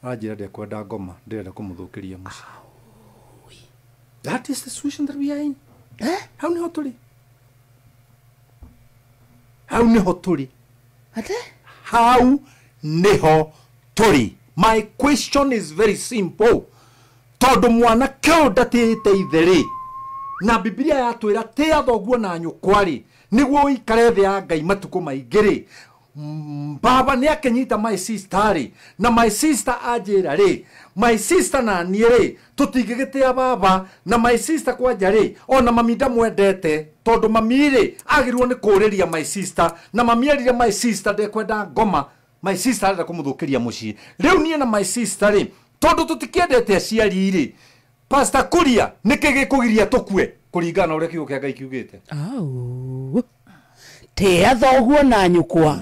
Anjira ndekwenda ngoma ndirenda kumuthukiria muci. That is the situation that we are in. Hau niho turi. Hau niho turi. Ate? Hau niho turi. My question is very simple. Tondu mwana keo ndatite itheri. Na Biblia yatwira tia thoguo na nyukwari niguo ikare thi ya Ngai matuko maingiri. Baba ni akenyita my sister ri na my sister ajira ri my sister na nie ri tutigigitia baba na my sister kwanja ri ona mami ndamwendete tondu mami ri agirwo ni kuriria my sister na mami arire my sister ndekwenda ngoma my sister arenda kumuthukiria mucii riu nie na my sister ri tondu tutikiendete aciari ri Pastor Kuria nikigi kugiria tukue kuringana na uria kiugo kia Ngai kiugite. Tia thoguo na nyukwa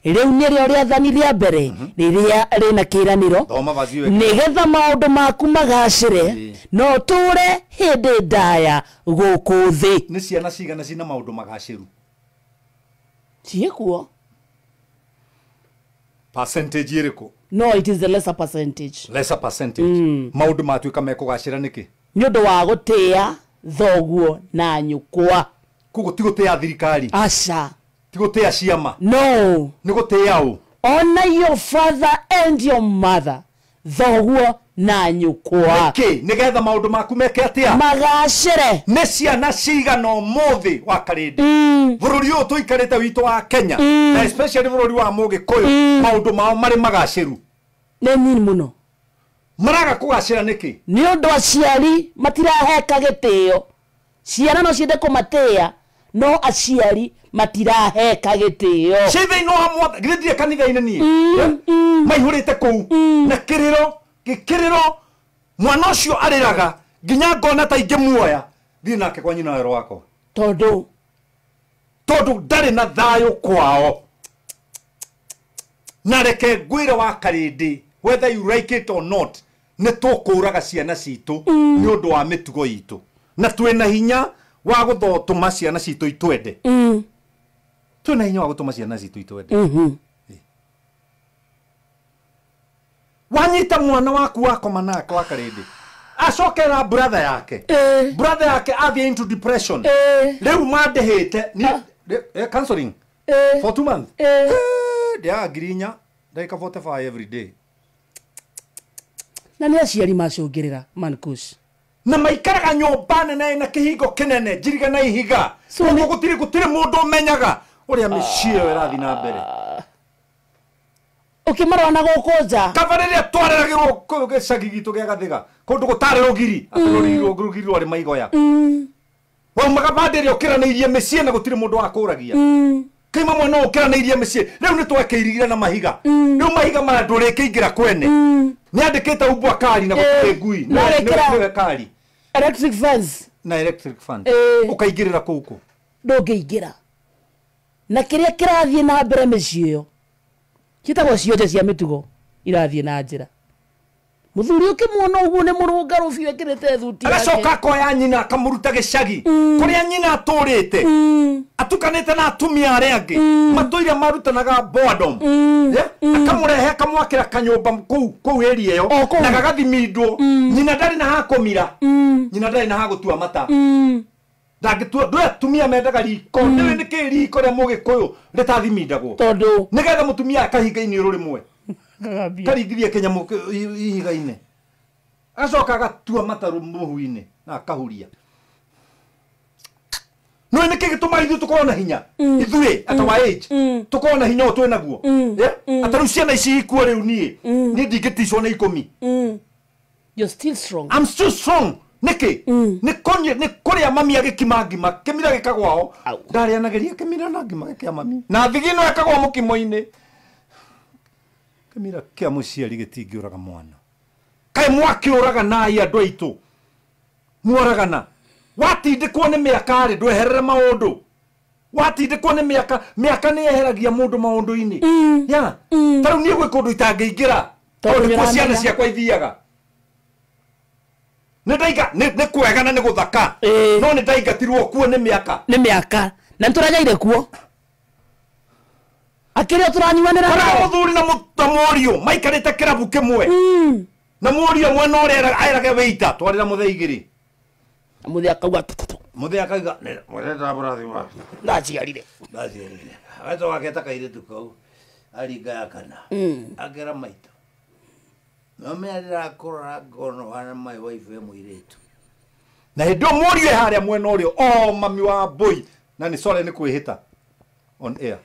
riu nĩ rĩo rĩathani rĩa mbere rĩrĩa rĩna kĩranĩro nĩgetha maũndũ maku magacĩre no tũre hĩndĩ ndaya gũkũ thĩ. Nĩ ciana cigana cina maũndũ magacĩru? Ciĩkuo. Percentage ĩrĩkũ? No, it is the lesser percentage. Lesser percentage. Maũndũ matuĩka mekũgacĩra nĩkĩ? Nĩ ũndũ wa gũtĩa thoguo na nyukwa. Koguo ti gũtĩa thirikari? Aca. Ti gũtĩa ciama? No. Nĩ gũtĩa ũ? Honor your father and your mother. Thoguo na nyukwa. Nĩkĩ? Nĩgetha maũndũ maku meke atĩa? Magacĩre. Nĩ ciana cigana ũmũthĩ wa Karĩndĩ? Bũrũri ũyũ tũikarĩte witũ wa Kenya na especially bũrũri wa Mũgĩkũyũ maũndũ mao marĩ magacĩru. Nĩ nini mũno. Maraga kũgacĩra nĩkĩ? Nĩ ũndũ aciari matiraheka gĩtĩo. Ciana no ciende kũmatĩa no aciari matiraheka gĩtĩo. Ciĩthĩ no amwe gĩthire kanitha-inĩ niĩ maihũrĩte kũu na gĩkĩrĩro mwana ũcio arĩraga nginya ngona ta ingĩmuoya thiĩ nake kwa nyina wero wakwa tondu ndarĩ na thayũ kwao. Na reke ngwĩre wa Karĩndĩ, whether you like it or not, nĩ tũkũraga ciana citũ nĩ ũndũ wa mĩtugo itũ na twĩna hinya wa gũtũma ciana citũ itwende. Twĩna hinya wa gũtũma ciana citũ itwende. Wanyita mwana waku wakoma nake wa Karĩndĩ acokera brother yake athiĩ into depression rĩu mandĩhĩte counseling for 2 months ndiaga ngiri 4 ndagĩka 45 every day. Na nĩ aciari macũngĩrĩra Marcus na maikaraga nyũmba nene na kĩhingo kĩnene njiriga na ihiga koguo gũtirĩ mũndũ ũmenyaga ũrĩa mĩciĩ ĩyo ĩrathiĩ na mbere. Ũkĩmarora na gũkũ nja kaba rĩrĩa twareragĩrwo gĩcagi gitũ gĩa Gathiga kũndũ gũtarĩ rũgiri rũgiri rwarĩ maigoya waumaga bandĩrĩ ũkĩranĩirie mĩciĩ na gũtirĩ mũndũ wa kũragia kĩma mwena ũkĩranĩirie mĩciĩ rĩu nĩ twakĩirigire na mahiga rĩu mahiga maya ndũrĩkĩingĩra kwene nĩ andĩkĩte umbwa kari na gũtirĩ ngui nĩwe kari electric fence na electric fence ũkaingĩrĩra kũu ndũngĩingĩra na kĩrĩa kĩrathiĩ na mbere mĩciĩ ĩyo kitagwo cionje cia mĩtugo irathiĩ na njĩra. Mũthuri ũkĩmuona ũguo nĩ mũrũngarũ biũ ekĩrĩte thuti yake agacoka akoya nyina akamũruta gĩcagi kũrĩa nyina atũrĩte atukanĩte na atumia arĩa angĩ matũire marutanaga boredom akamũrehe akamwakĩra kanyũmba kũu area ĩyo na gagathimindwo nyina ndarĩ na hakũmira nyina ndarĩ na hagũtua mata ndangĩtua ndũ atumia mendaga riko nĩwe nĩkĩ riko rĩa Mũgĩkũyũ rĩtathimindagwo tondũ nĩgetha mũtumia akahinga iniũrũ rĩmwe karingithia kĩnyamũ ihiga-inĩ agacoka agatua mataru mũhu-inĩ na akahuria. No nĩkĩ gĩtũma ithuĩ tũkorwo na hinya ithuĩ at our age tũkorwo na hinya twĩ naguo atarũ ciana ici ikuo rĩu niĩ ndingĩticwo nĩ 10. You're still strong. I'm still strong. Nĩkĩ nĩ kũrĩa mami agĩkima ngima kĩmira gĩkagwao ndarĩanageria kĩmira na ngima gĩkĩa mami na thigino ĩkagwa mũkimo-inĩ kĩmira kĩa mũciari gĩtingĩũraga mwana kaĩ mwakĩũraga nai andũ aitũ mworagana watindĩkwo nĩ mĩaka rĩ ndweherere maũndũ watindĩkwo nĩ mĩaka nĩ yeheragia mũndũ maũndũ-inĩ tarĩu niĩ gwĩ kũndũ itangĩingĩra tondũ kwa ciana ciakwa ithiaga nĩ kwega na nĩ gũthaka no nĩ ndaingatirwo kuo nĩ mĩaka na nĩ tũrageire kuo akiri turanyuanira Para muthuri na mutamworio maikarite kirabu kimwe na muorio mwena uria airage weita twarira mutheigiri muthi akauga muthia akauga mwenda burathi wa ndaciarire agato waketa kairitu kau aringa yakana agera maito nome arira kurora ngono wana mai wife muiritu na hindo muorio haria mwena urio mami wa boy na ni sore ni kwihita on air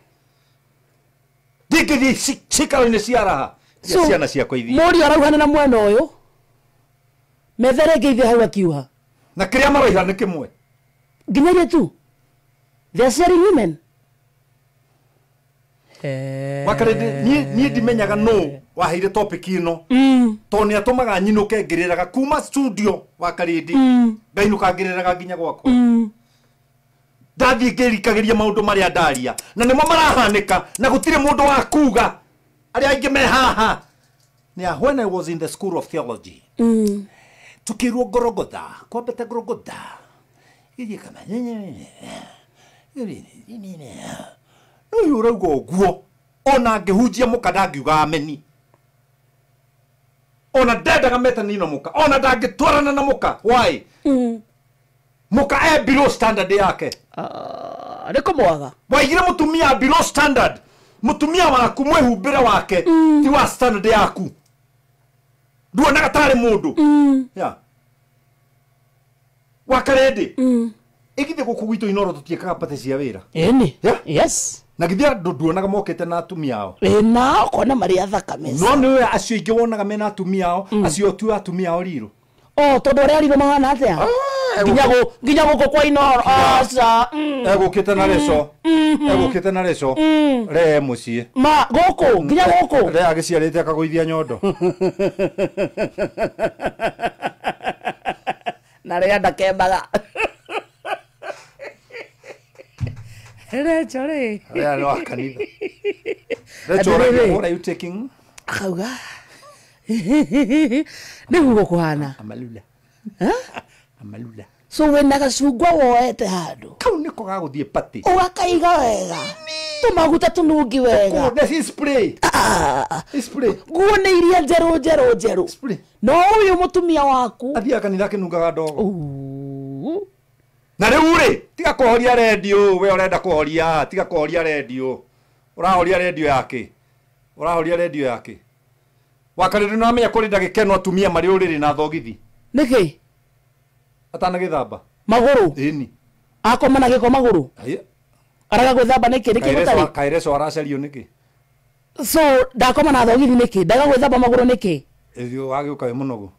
dikithi sikalo-inĩ cia raha ciana ciakwa ithi muorio araugana na mwena uyu metherenge ithe hau akiuha na kiria maroiha nĩ kimwe nginyagia tu they are sharing women wakare ni ndimenyaga no waheire topic ino to ni atumaga nyinuke ngiriraga kuma studio wakarindi ngainuka ngiriraga nginya gwakwa ndathi ngirikagiria maundu maria ndaria na nimo marahanika na gutire mundu wa kuga aria aingi me haha when I was in the school of theology tukirwo Gorogotha kwambete Gorogotha ithi kama no yurauga uguo ona ngihunjia muka ndangiuga ameni ona ndendaga metanino muka ona ndangitwarana na muka why muka below standard yake riko mwaga waigire mutumia below standard mutumia waku mwehumbire wake ti wa standard yaku nduonaga tari mundu ya wakarende igithe guku gwitu inoro tutiekaga pate cia wira eni yes na githia nduonaga mokete na atumia ao na kona mari athaka mesa no ni acio ingi wonaga mena atumia ao acio tu atumia ao riro todo ria riro mahana atia nginya guko kwa inoro asa egukite na reso re mucie ma guko nginya guko re agiciarite akagoithia nyondo na ria ndakembaga Chore. Yeah, no, I can't either. Chore, what are you taking? Akauga. Niguo kuhana. Amalula. Amalula. So wena gacungwa woete handu. Kau niko gaguthie pati. Ugakaiga wega. Tumaguta tunungi wega. This is spray. Spray. Nguo ni iria njeru. Spray. No uyu mutumia waku. Athia kanitha kinungaga ndogo. Na riu ri tiga kuhoria radio we urenda kuhoria tiga kuhoria radio urahoria radio yake wakariru na menya kuri ndagikeno atumia mari uriri na thogithi niki atana githamba maguru ini akoma na giko maguru aya araga gwithamba niki gutari kaireso aracerio niki so ndakoma na thogithi niki ndaga gwithamba maguru niki ethio wagiuka we munogu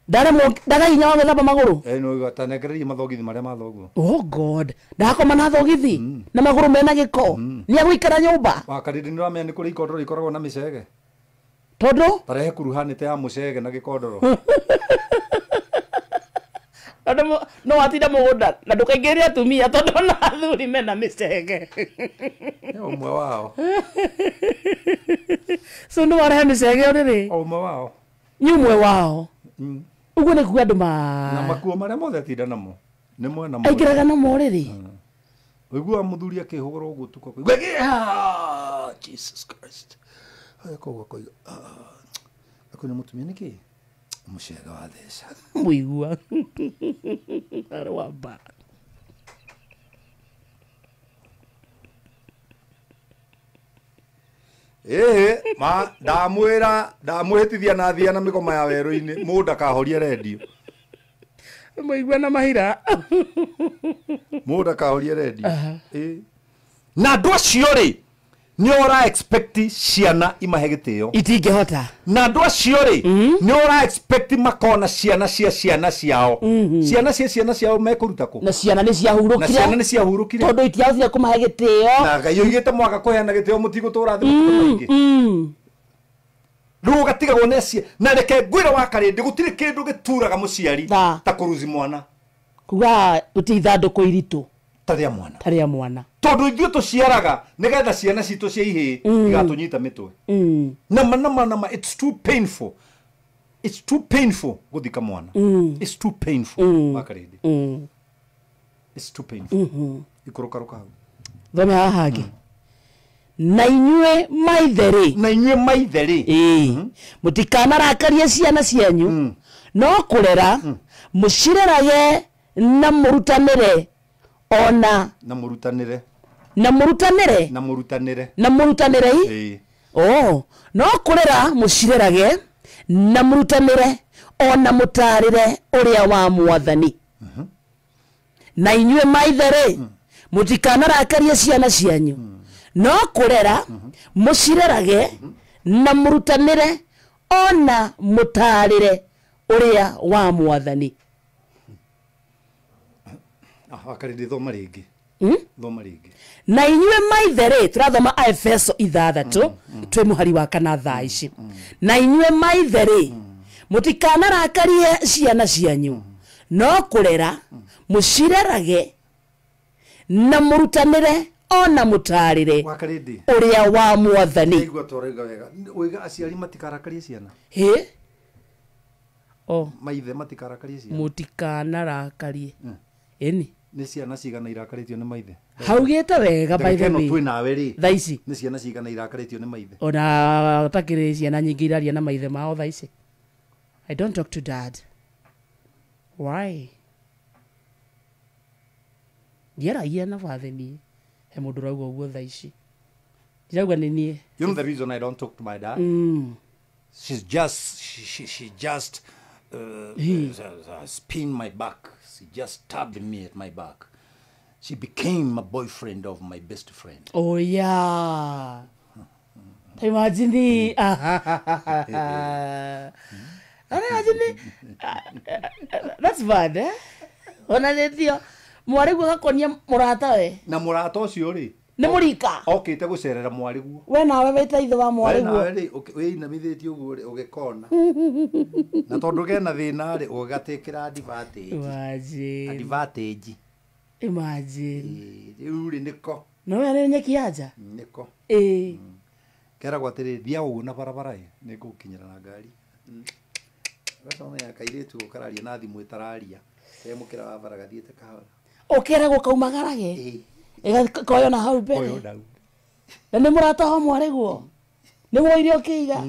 ndaga hinya wa gwithamba maguru no gatanekereria mathogithi maria mathoguo oh god ndakoma na thogithi na maguru mena giko ni agwikara nyumba wakariri ni ramenya ni kuri ikondoro ikoragwo na micege todo tarehe kuruhanite ya mucege na gikondoro no atinda mugunda na ndukaingĩria atumia tondu na athuri mena micege umwe wao so no warehe micege uriri umwe wao nyumwe wao uguo nĩ kuga andũ na makuo maria mothe atinda namo nĩ mwena mwe aingĩraga namo rĩrĩ ũigua mũthuri akĩhũgũra ũguo tu Jesus Christ koguo koiga akwĩna mũtumia nĩkĩ mũcega wa theca mũigua arĩ wa mbara ma ndamwĩtithia na thia na mĩgoma ya werũ-inĩ mũndũ akahorie redio mũigua na mahira mũndũ akahorie redio na andũ acio rĩ nĩ ora expect ciana imahe gĩtĩo itingĩhota na andũ acio rĩ nĩ ora expect makona ciana cia ciana ciao ciana ciao mekũruta kũ na ciana nĩ ciahurũkire tondũ itiahotire kũmahe gĩtĩo na Ngai oigĩte mwaka kũheana gĩtĩo mũtigũtũra thĩ mũtũmaingĩ rĩu ũgatigagwo nĩ acia na reke ngwĩre wakarĩndĩ gũtirĩ kĩndũ gĩturaga mũciari ta kũruzi mwana kuga gũtirĩ ithandũkũ iritũ tarĩa mwana tondu ithuĩ tũciaraga nĩgetha ciana citũ cia ihĩĩ igatũnyita mĩtwe nama it's too painful gũthika mwana it's too painful wakarĩndĩ it's too painful ikũrũkarũka hau thome haha hangĩ na inyue maithe na inyue maithe rĩ mutikanarakarie ciana cianyu no kurera mucirerage na murutanire ona na murutanire no kurera mucirerage na murutanire ona mutarire uria wa mwathani na inyue maithe rĩ mutikanarakarie ciana cianyu no kurera mucirerage na murutanire ona mutarire uria wa mwathani. Akarindi thoma ringi thoma ringi na inyue maithe rĩ turathoma Efeso 6 twe muhari wa kana thaa ici na inyue maithe rĩ mutikanarakarie ciana cianyu no kurera mucirerage na murutanire ona mutarire uria wa mwathani. Igua torega wega oiga aciari matikarakarie ciana maithe matikarakarie ciana mutikanarakarie eni ni ciana cigana irakaritio ni maithe haugite wega by the way twi nawe ri thaici ni ciana cigana irakaritio ni maithe ona takire ciana nyingi iraria na maithe mao thaici. I don't talk to dad. Why? Yera na fatheni he mundu rauga uguo thaici dirauga ni nie. You know the reason I don't talk to my dad? She's just she just spin my back. She just stabbed me at my back. She became a boyfriend of my best friend. Oh yeah. Imagine. Imagine. That's bad, eh? Ona ndio mwariguo gakonia murata we. Na murata ucio ri ni murika okite gucerera mwariguo we nawe wita ithe wa mwariguo we nawe we inamithitie uguo ri ugikona na tondu gena thina ri ugatikira advantage imagine riu ri niko no we nyeki aja niko kera gwatiri thia uguo na barabara ni gukinyira na ngari gasome ya kairetu ukararia na thimu itararia mukira wa bara gathiete kahora okera gukaumagarage koyo na hau mbere koyo dau na ni murata ho mwariguo ni woire ukiiga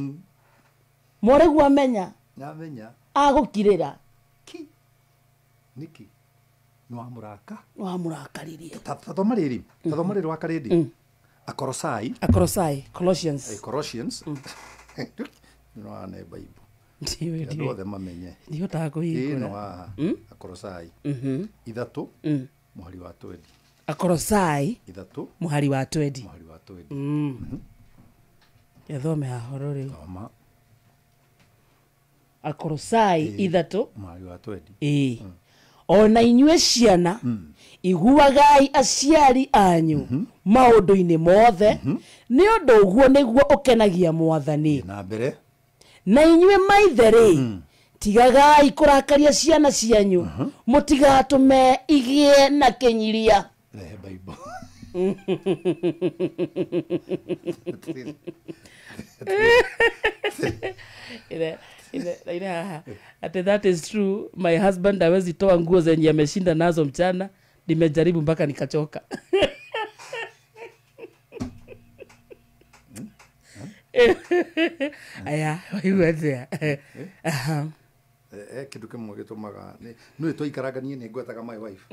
mwariguo amenya agukirira ki niki no amurakaririye tathoma riri wa karindi Akorosai Colossians no ane Bible ndio the mamenye ndio takuhingura no Akorosai 3 muhari wa 20 Akorosai 3 muhari wa 20 yathome hahoro riu Akorosai 3 muhari wa 20 ona inyue ciana iguagai aciari anyu maundu-ini mothe ni undu uguo niguo ukenagia mwathani na mbere na inyue maithe ri tigagai kurakaria ciana cianyu mutigatume igie na kinyiria rehe Bible that is true. My husband hawezi toa nguo zenye ameshinda nazo mchana, nimejaribu mpaka nikachoka. Aya, waiwazea. Kitu kimwe gitumaga ni twikaraganie ni ngwetaga my wife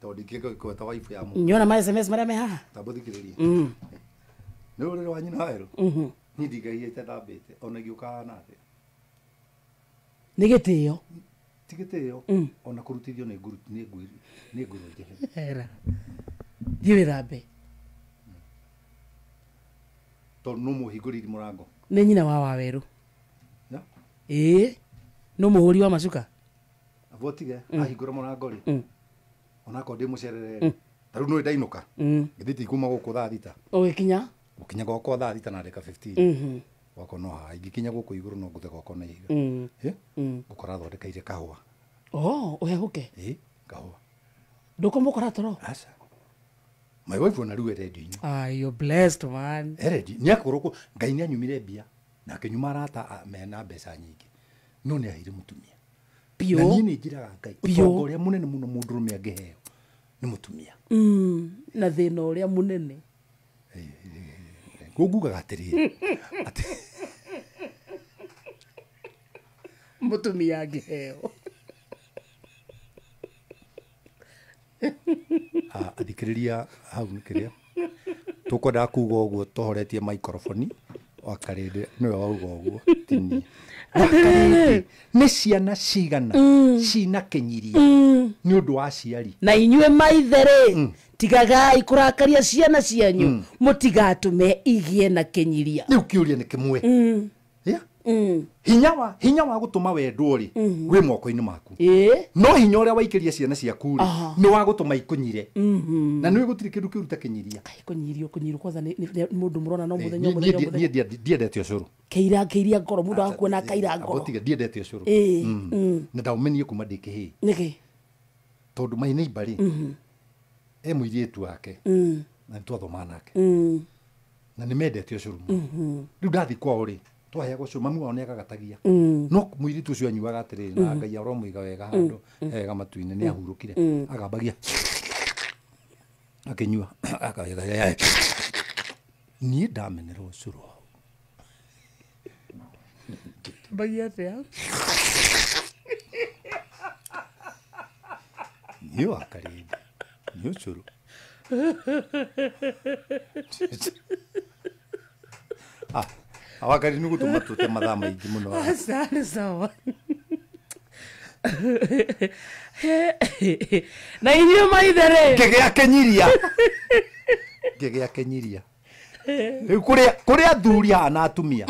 tondu ngigweta wife ya mu nyona ma SMS maria me haha tabuthikiriria ni uri wa nyina wairu ni ndigaiyete thambite ona giuka na atia ni gitio tigitio ona kurutithio ni nguru era thiwe thambe tondu no muhinguriri murango ni nyina wa waweru no muhuri wa macuka avotige ahingura murango ri ona ko ndi mucerere taru no ndainuka ngithiti kuma guku thaa thita ugikinya ukinya goko thaa thita na ndeka 15 wako no ha ingikinya guku iguru no nguthe goko na iga gukora thondekaire kahua uhehuke kahua ndukumukora toro asa my wife ona riu ready you're blessed man ready nyakuruku ngai ni anyumire mbia na kenyuma arata mena mbeca nyingi no ni ahire mutumia pio na ni njiraga ngai utongo uria munene muno mundu rume angeheo ni mutumia na thina uria munene ngugaga atiriri ati mutumia ngiheo athikiriria hau nikiria tukwenda kuga uguo tohoretie microphone wakarinde niwe wauga uguo tini wakarinde ni ciana cigana cina kinyiria ni undu wa ciari na inyue maithere tigagai kurakaria ciana cianyu mutigatume igie na kinyiria riu kiuria ni kimwe hinya wa gutuma wendwo ri gwi moko-ini maku no hinya uria waikiria ciana ciaku ri ni wa gutuma ikunyire na niwe gutiri kindu kiruta kinyiria kunyirio kwanza ni mundu murona no muthenya ni ndiendete ucuru keiria ngoro mundu akuona kaira ngoro gotiga ndiendete ucuru na ndaumenie kuma ndikihi niki tondu my neighbor ri muiritu wake na ntwathoma nake na ni mendete ucuru riu ndathi kwao ri twaheagwo cuma mami wao nĩagagatagia no mũirĩtu ũcio anyuaga atĩrĩrĩ na Ngai aromũiga wega handũ hega matu-inĩ nĩ ahurũkire agambagia akĩnyua akawega niĩ ndamenera ũcũrũ wao bagia atia niĩ wakarĩndi nĩ ũcũrũ awakari nugu tumatute mathaa maingĩ mũno asante sawa na inyuĩ maithere ngĩgĩa kenyiria rĩu kũrĩa athuri hana atumia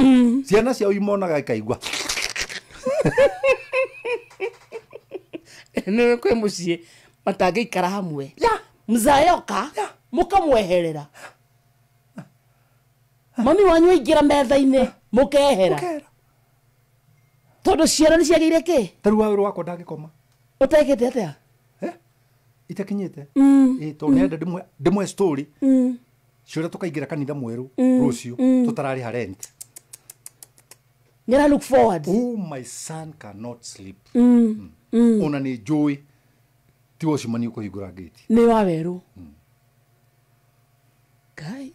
ciana ciao imonaga ikaigua nĩwe kwĩ mũciĩ matangĩikara hamwe mzayoka mũkamweherera mami wanyu aingira metha-inĩ mũkehera tondu ciana nĩ ciagĩire kĩ tarĩu wa wĩra wakwa ndangĩkoma ũtekĩte atĩa itakinyĩte tondũ nĩenda ndĩmwe story cio ũrĩa tũkaingĩra kanitha mwerũ rũciũ tũtararĩha rent nĩara look forward my son cannot sleep ona nĩ njũĩ ti wocimani ũkũhingũra gate nĩ wa werũ Ngai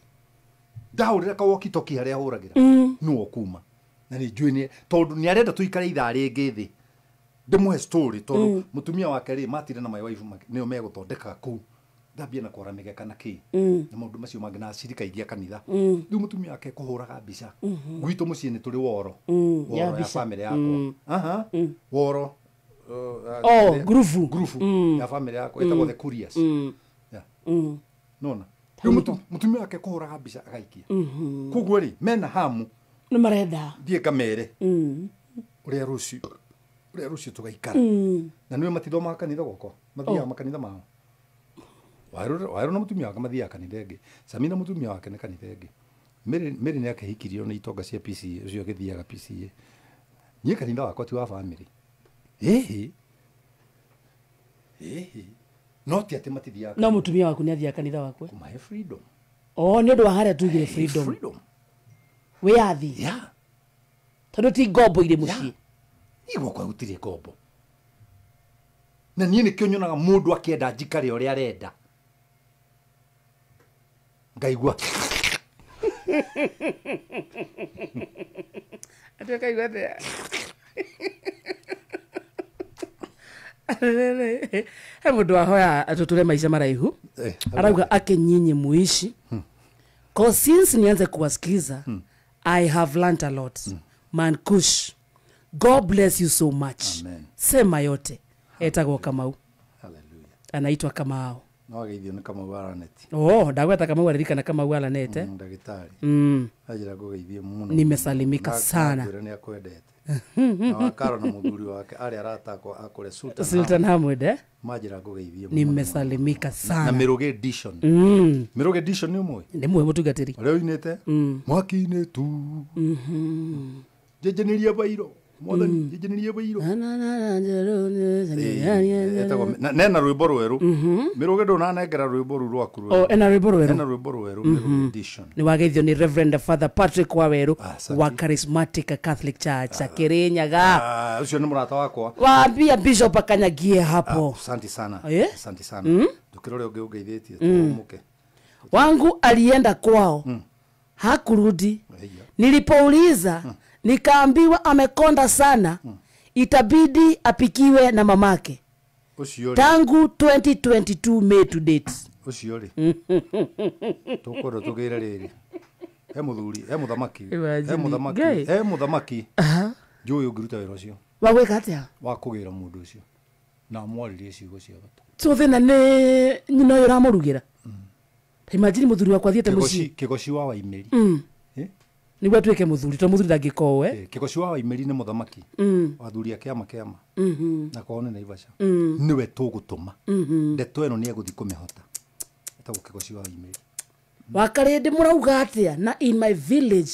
ndahũrĩra kawokitoki harĩa hũragĩra nĩwe kuma na nĩ njũĩ tondũ nĩ arenda tũikare ithaa rĩngĩ thĩ ndĩmũhe story tondũ mũtumia wake rĩ matire na my wife nĩo megũthondeka kũu ndambia na kwara mĩgeka na kĩ na maũndũ macio mangĩ na acirika iria kanitha rĩu mũtumia wake kũhũraga mbica gwitũ mũciĩ nĩ tũrĩ woro ya family yakwa woro grupu ya family yakwa ĩtagwo the Curious nona rĩu mũtumia wake kũhũraga mbica agaikia koguo rĩ mena hamu nĩ marenda thiĩ ngamere ũrĩa rũciũ tũgaikara na nĩwe matithomaga kanitha gwakwa mathiaga makanitha mao Wairũ na mũtumia wake mathiaga kanitha ĩngĩ Sami na mũtumia wake nĩ kanitha ĩngĩ Mary nĩ akĩhikirio nĩ itonga cia PCA ũcio agĩthiaga PCA niĩ kanitha wakwa ti wa family no ti atĩ matithiaga no mũtumia waku nĩ athiaga kanitha wakwe kũmahe freedom nĩ ũndũ wa harĩa tugire freedom wĩyathi tondũ ti ngombo irĩ mũciĩ igwakwa gũtirĩ ngombo na niĩ nĩkĩo nyonaga mũndũ akĩenda njikare ũrĩa arenda ngaigua atakaigua atĩa he mũndũ wahoya atũtũre maica maraihu arauga akĩnyinyi muishi cause since nianze kuwasikiza I have learned a lot man kush God bless you so much sema yote etagwo Kamau anaitwa Kamau no ageithio nĩ Kamau Araneti ndagweta Kamau aririkana Kamau Aranete ndagĩtarĩ ajira kũgeithia mũno nimesalimika sana nĩ akwendete na wakaro na mũthuri wake arĩa aratakwa akore Sultan Hamud majira kũgeithia nimesalimika sana na Miruge Edition Miruge Edition nĩ ũmwe nĩ mwe mũtungatĩri ũrĩa uinĩte mwaki-inĩ tu jejeneria bairo mwathani jejeneria bairo nena rwĩmbo rwerũ Miruge ndũnanengera rwĩmbo rũu rwaku ena rwĩmbo rwerũ Miruge Edition nĩ wageithio nĩ Reverend Father Patrick Waweru wa Charismatic Catholic Church Kirinyaga ucio nĩ mũrata wakwa waambia Bishop akanyagie hapo asante sana tukirore ungeithĩtie tumuke wangu alienda kwao hakurudi. Nilipouliza nikaambiwa amekonda sana, itabidi apikiwe na mamake. Tangu 2022 May to date. Uciori tukoro tugira riri muthuri muthamaki muthamaki njui ungiruta wira ucio wagwika atia wa kugira mundu ucio na mwaririe ciugo cia bata so thina ni nyina yura murugira imagine muthuri wakwa thiete muci kigoci wa Waimeri ni gwa tweke muthuri to muthuri ndangikowe kigoci wa Waimeri ni muthamaki wathuri akiama na kone na Ivasha niwe tugutuma ndeto eno ni eguthi kumihota tago kigoci wa Waimeri wakarende murauga atia na in my village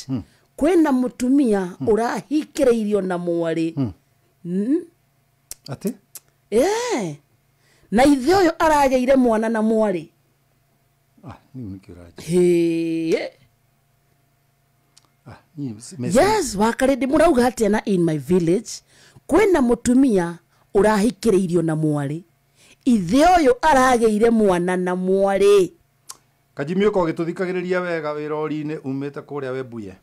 kwena mutumia urahikireirio na mwari ati na ithe uyo arageire mwana na mwari ni nikiraje yes wakarende murauga atia na in my village kwena mutumia urahikireirio na mwari ithe uyo arageire mwana na mwari Kajimi uko gituthikagiriria wega wirori-ini umite kuria Webuye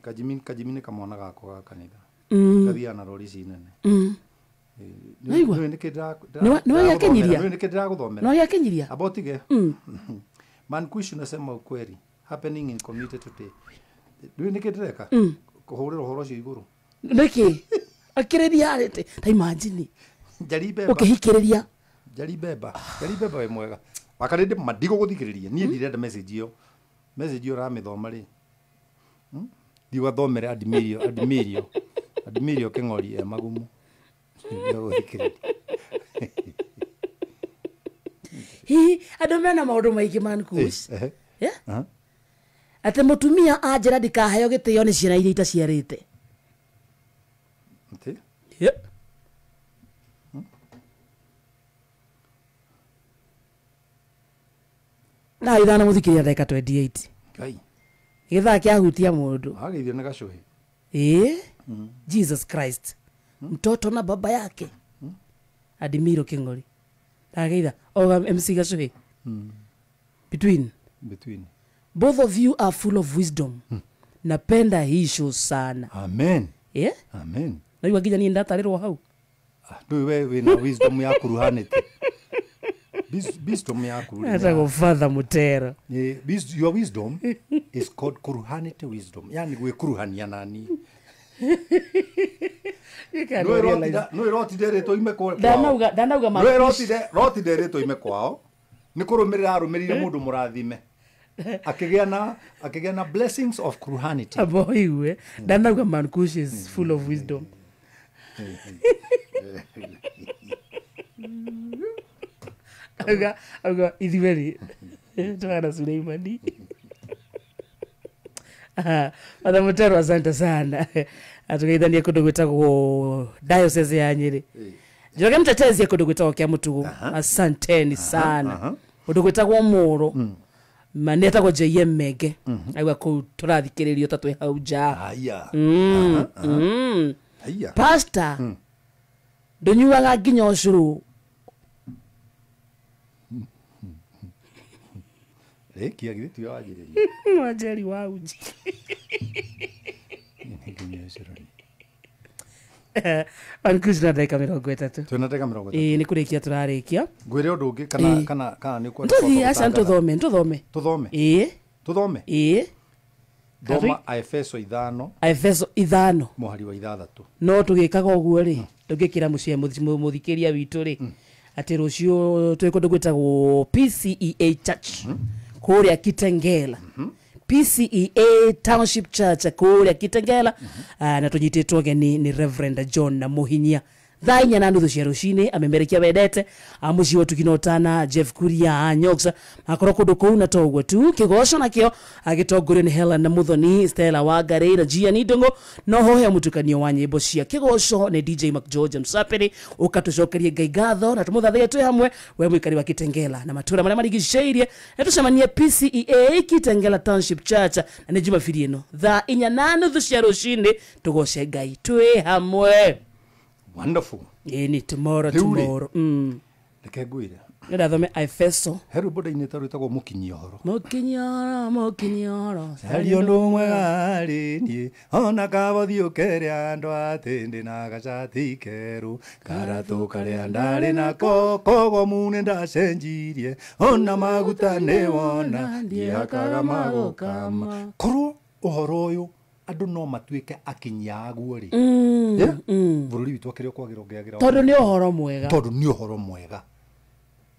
Kajimi ni kamwana gako ga kanitha kathia na rori cinene no yakenyiria no yakenyiria abotige Mankush unasema ukweli happening in community today nikidireka kuhurira horo cio iguru niki akireria arete ta imagine jaribeba ukihikiriria jaribeba we mwega wakarinde madigo guthikiriria nie ndirenda message iyo ramithoma ri diwa thomere admirio kengori magumu guthikiriria andu mena maundu maingi Mankush ate mutumia anjira ndikaheo gitio ni ciana iria itaciarite na ithana muthikiria ndeka 28 kai githaa kia hutia mundu agithio na gacuhi Jesus Christ mtoto na baba yake Admiro Kingori ndageitha MC gacuhi between both of you are full of wisdom napenda hii show sana amen amen na iwa ginya ni ndatarirwo hau ndu we na wisdom ya kuruhanite wisdom ya kuruhanite hata go father Mutera your wisdom is called kuruhanite wisdom yani gwe kuruhania nani no iroti dereto ime kwao danauga no iroti dereto ime kwao ni kurumirira mundu murathime akigea na blessings of kuruhanity aboiwe danauga Mankush is full of wisdom aga idiveri tuana Suleimani Father Mutero asante sana atugeithania kundu gwitagwo diocese ya Nyeri Njoge mtetezi kundu gwitagwo kia Mutugu asanteni sana kundu gwitagwo Muro maneta go JM Mege aiwa ku turathikiririo tatwe hau ja pastor ndonyuaga nginya ucuru kia gitu ya ajiri wajeri wa uji Mankush na dakika 30 tunataka 30 ni kurikia turarikia ngwire undu ungi kana ni kwa nduthi acha tuthome tuthome Doma Efeso 5 muhari wa 6 no tugikaga uguo ri tugikira mucie muthikiria witu ri ati rucio twikundu gwitagwo PCEA Church kuria Kitengela PCEA Township Church kuria Kitengela na tunyititwo geni ni Reverend John na Muhinyia thainya na nduthu cia rucini amemerekia wedete amuci watu kinotana Jeff Kuria Nyoksa akoro kundu kuu na toguo tu kigoco nakio agitongorio ni Helen na Muthoni Stella Wangari na Gianni Ndungu no hohe mutukanio wa nyimbo cia kigoco ni DJ Mac George Msapiri ukatucokerie Ngai ngatho na tumuthathie twi hamwe we mwikari wa Kitengela na matura maria marigiceirie etucemanie PCEA Kitengela Township Church na ni Jumapili ino thaa 4:30 cia rucini tugoce Ngai twi hamwe. Wonderful. Any tomorrow. reke ngwire ngenda thome Efeso heru boda-inĩ ta rwĩtagwo mũkinyia ũhoro mũkinyia ũhoro Hari ũndũ mwega rĩ niĩ ona kabothiũ kerĩa andũ atĩ ndĩ na gacati kerũ karatũ karĩa ndarĩ nako kogomu nĩ ndacenjirie ona maguta nĩ wona ndiakaga magũkama korwo ũhoro ũyũ andũ no matuĩke akinyia aguo rĩ bũrũri witũ akĩrĩ kwagĩra ũngĩagĩra tondũ nĩ ũhoro mwega tondũ nĩ ũhoro mwega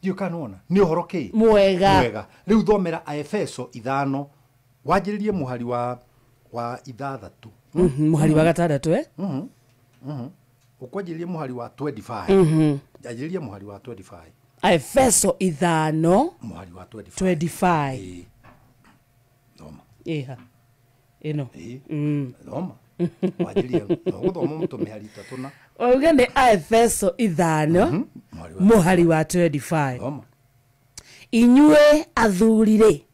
ndiũ kanona nĩ ũhoro kĩ mwega rĩu thomera Efeso 5 wanjĩrĩrie mũhari wa 6 mũhari wa 6 ukwanjĩrĩrie mũhari wa 25 anjĩrĩrie mũhari wa 25 Efeso 5 mũhari wa 25 thoma ino thoma wanjĩrĩrie gũthoma mũtũmĩhari 3 na Ogende Efeso 5 muhari wa 25 inyue athurire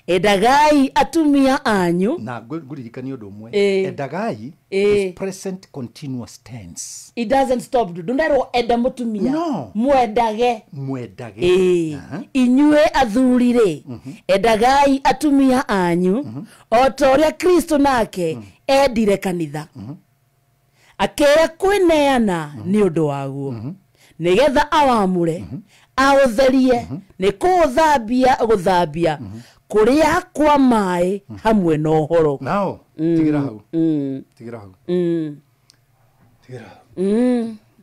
edagai atumia anyu na nguririkani ũndũ ũmwe edagai is present continuous tense. It doesn't stop. Ndero eda mutumia no mwedage inyue athurire edagai atumia anyu otoria Kristo nake edire kanitha akeya kwineana ni undu waguo nigetha awamure aũtherie ni guthambia kuria kwa mai hamwe na uhoro nao tigira hau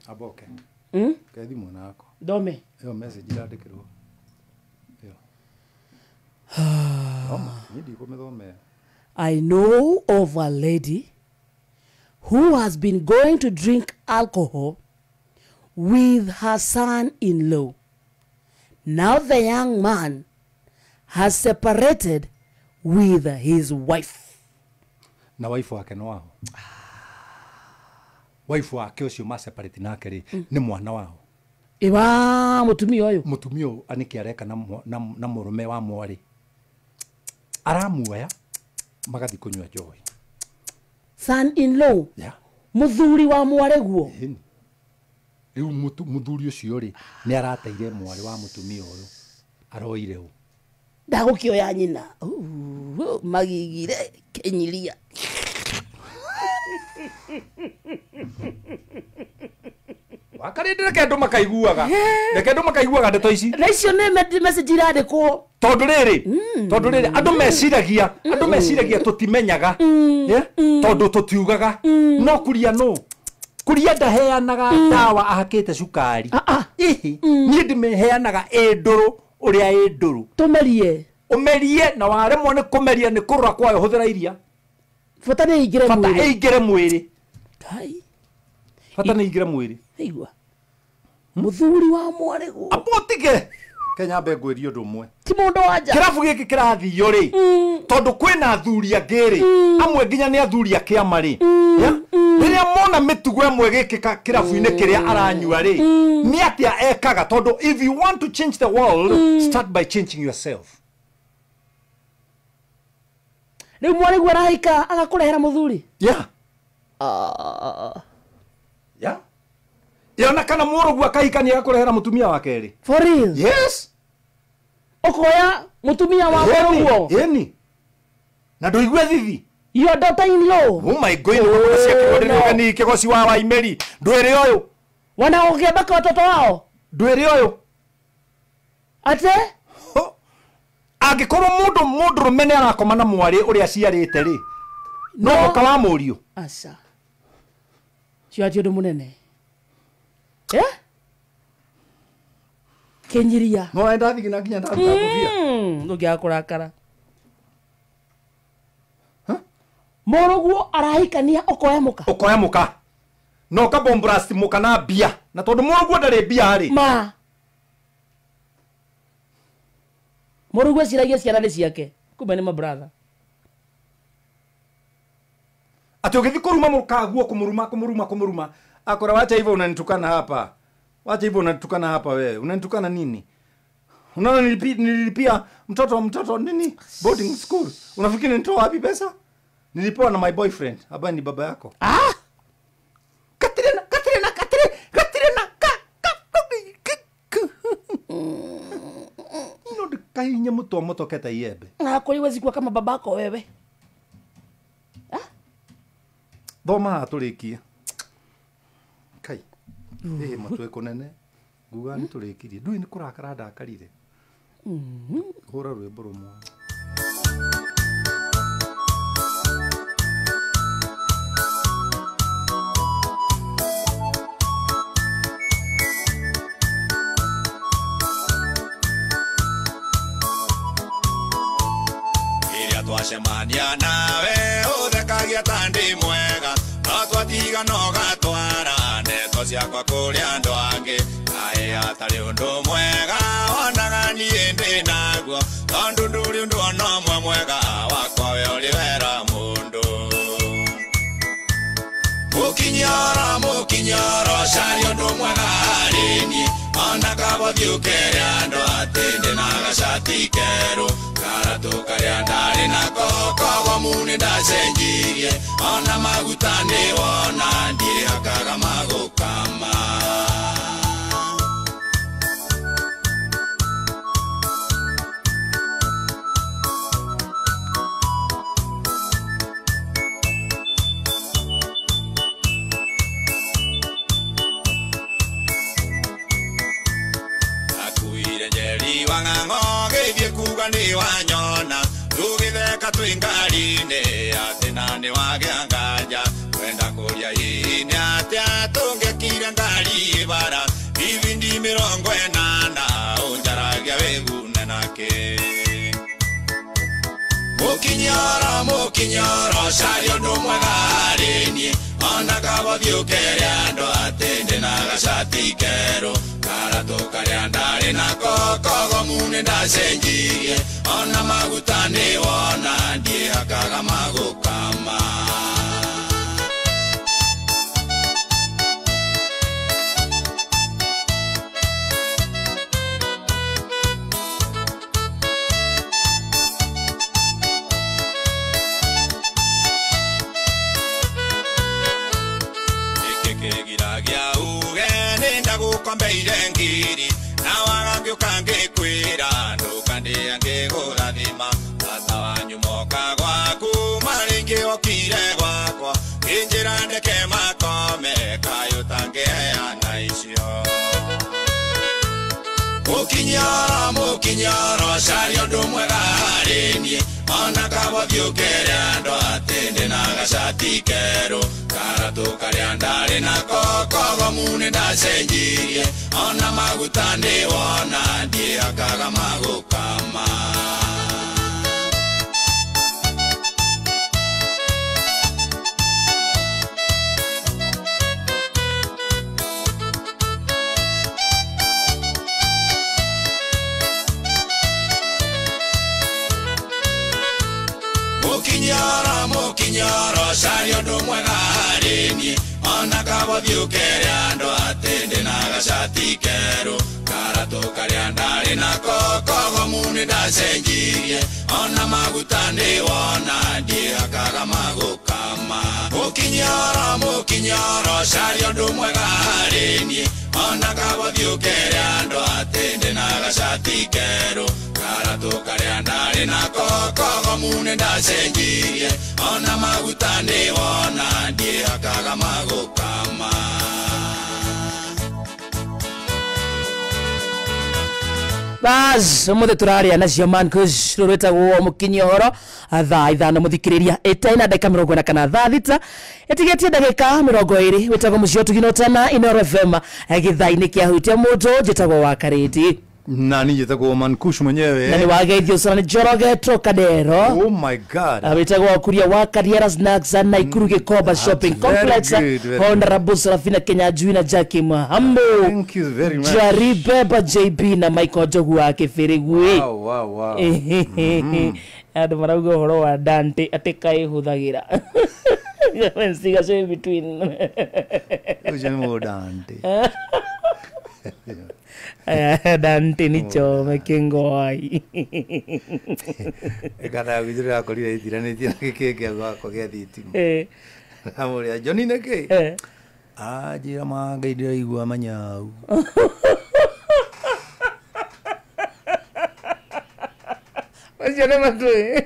aboke kethi mwana wako dome yo message irandikirwo yo nidi kumethome I know of a lady who has been going to drink alcohol with her son-in-law. Now the young man has separated with his wife. Na wife wake no wao. Wife wake ucio ma separate nake ri ni mwana wao. Iwa mutumia uyu. Mutumia uyu aniki areka na murume wa mwari. Aramuoya magathi kunywa njohi. Son-in-law. Yeah. Muthuri wa mwari guo. Riu muthuri ucio ri ni arateire mwari wa mutumia uyu. Aroire u. Ndagukioya nyina. Magigire kenyiria. Wakarindire kendu makaiguaga. Kendu makaiguaga ndeto ici. Na icio ne message irandikwo. Tondu riri andu meciragia tutimenyaga. Tondu tutiugaga. No kuria ndaheanaga dawa ahakite cukari. Ni ndimeheanaga nduru uria nduru. Tumerie. Umerie na waremwo ni kumeria ni kurura kwayo huthira iria. Fata ni ingire mwiri. Kai. Fata ni ingire mwiri. Igua. Muthuri wa mwari guo. Apotige. Kenya mbengwirio ndu mwe. Ti mundu wanja. Kirabu giki kirathio ri. Tondu kwina athuri angiri. Amwe nginya ni athuri akiama ri. Riria mona mitugo emwe giki kirabu-ini kiria aranyua ri. Ni atia ekaga tondu if you want to change the world, start by changing yourself. Riu mwari guo arahika agakurehera muthuri. Yeah. Yeah. Yona kana murugu akahikania agakurehera mutumia wake ri. For real? Yes. Okoya mutumia wa guo. Yeni. Na nduigue thithi. Your daughter-in-law. Oh my God, ni ciake wonere ni kigoci wa Waimeri. Ndwere uyu. Wanaongea baka watoto wao. Ndwere uyu. Ate? Angikorwo mundu rumene arakoma na mwari uria ciarite ri. No kawa murio. Asa. Cio ati undu munene. Kenyiria. No enda thigina nginya ndakubia. Ndugia kurakara. Moruguo arahikania okoya muka. No ka bomblast muka na bia. Na tondu moruguo ndari bia ri. Ma. Moruguo ciragia ciana ni ciake. Kumbe ni my brother. Ati ugithi kuruma mukaguo kumuruma. Akora wacha hivyo unanitukana hapa. Wacha hivyo unanitukana hapa wewe. Unanitukana nini? Unaona nilipia mtoto nini? Boarding school. Unafikiri nitoa wapi pesa? Nilipewa na my boyfriend. Haba ni baba yako. Katrina. kahinya muto motoketa iembe Na kwa hiyo kuwa kama babako wewe. thoma aturikie kai matwe kunene nguga ni turikirie ndui ni kurakara ndakarire hura rwimbo rumwe twacemania nawe uthekagia tandi mwega no twatiga no gatwara ndeto ciakwa kuria andu angi kaĩ atari undu mwega wonaga niĩ ndĩ naguo tondu nduri undu ona ũmwe mwega wakwa we ũrĩ wera mũndũ mũkinyoro cari ũndũ mwega harĩ niĩ ona kabothi ũkere andũ atĩ ndĩ na gacati kerũ karatu karĩa ndarĩ nako koguo muni ndacenjirie ona maguta nĩ wona ndirĩhakaga magũkama akuire njeri wang'ang'o gĩthiĩ kuga nĩ wanyona tũgĩtheka twĩ ngari-inĩ atĩ na nĩ wagĩa nganja kwenda kũria hihi nĩ atĩa tũngĩkire ngari bara ibindi 80 ũnjaragia wĩgune nakĩ mũkinyoro cari ũndũ mwega harĩ niĩ ona kabothi ũkere andũ atĩ ndĩ na gacati kerũ karatu karĩa ndarĩ nako koguo muni ndacenjirie ona maguta nĩ wona ndiĩhakaga magũkama gĩkĩgiragia uge nĩ ndagũkombeire ngiri na wagagĩũka ngĩkwĩra ndũkandĩa ngĩgũrathima tata wanyu moka gwaku marĩngĩ okire gwakwa kĩnjĩra ndeke makome kaĩ ũtangĩheana icio mũkinyoro cari ũndũ mwega harĩ niĩ ona kabothi ũkere andũ atĩ ndĩ na gacati kerũ karatu karĩa ndarĩ nako koguo muni ndacenjirie ona maguta nĩ wona ndiĩhakaga magũkama mũkinyoro cari ũndũ mwega harĩ niĩ ona kabothi ũkere andũ atĩ ndĩ na gacati kerũ karatu karĩa ndarĩ nako koguo muni ndacenjirie ona maguta nĩ wona ndiĩhakaga magũkama mũkinyoro cari ũndũ mwega harĩ niĩ ona kabothi ũkere andũ atĩ ndĩ na gacati kerũ karatu karĩa ndarĩ nako koguo muni ndacenjirie ona maguta nĩ wona ndiĩhakaga magũkama Bas, umuthi turaria nacio man kush rwetagwo mukinyoro thaa ithano muthikiriria itaina ndagika 40 kana thaa thita etigetie ndagika 20 wetagwo mucio tuginotana Inoro FM githaa-ini kia hutia mundu njitagwo wa Kariti na ni njitagwo Mankush mwenyewe na ni wageithio sana ni Njoroge Trocadero. Oh my god Wetagwo kuria wa Kariera Snacks na Ikuru Gikoba Shopping Complex Honorable Serafina Kenya Juina Jackie Mahambo. Thank you very much. Jari Beba JB na Michael Jogu wa Kifirigwe. Wow. Ado marauga horo wa Dante atekai huthagira. Wensiga so in between. Ujemo Dante. Dante ni chome kengoi. Ekana githira akorire itiranĩtie na gĩkĩngĩ gwakwa gĩa thitima. Amũrĩa Johnny nĩkĩ? Anjĩra mangai ndĩraigua manyau. Acio nĩ matũĩ.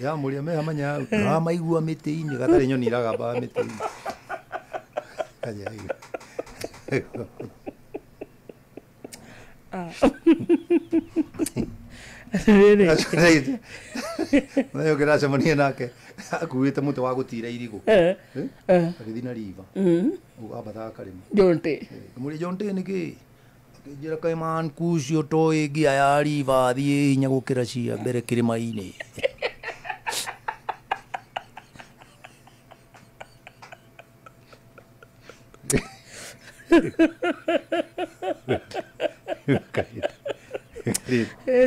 Ya mũria me amanya na maigua mĩtĩ-inĩ gatarĩ nyoni iragamba mĩtĩ-inĩ. Kaja hiyo. Rĩrĩ. Nayo kĩracemania nake akuĩte mũtĩ wa gũtira irigũ. Agĩthiĩ na riva. Ũgambataga karĩma. Jonte. Mũrĩ Jonte nĩkĩ? Akĩnjĩra kaĩ man kucio toĩ ngia ya riva thiĩ hinya gũkĩra cia mbere kĩrĩma-inĩ.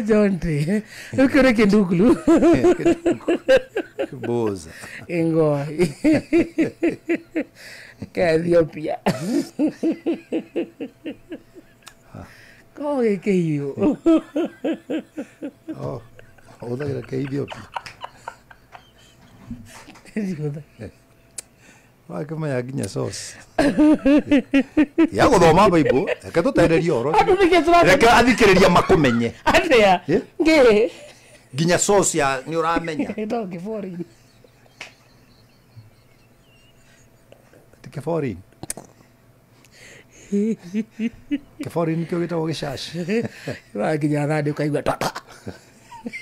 Jonte. Ukore kindukulu. Boza. Engoi. Ethiopia. Koge keyo. Oh, ũthagĩra ke Ethiopia. Wakamaya nginya sauce. Ya gũthoma Bible, reke tũtenderie ũhoro. Reke athikĩrĩria makũmenye. Atĩa? Ngĩ. Nginya sauce ya nĩ ũramenya. Ĩtoke foreign. Keforin. Keforin kĩo gĩtagwo gĩcaci. Wakinya thani ũkaigua tata.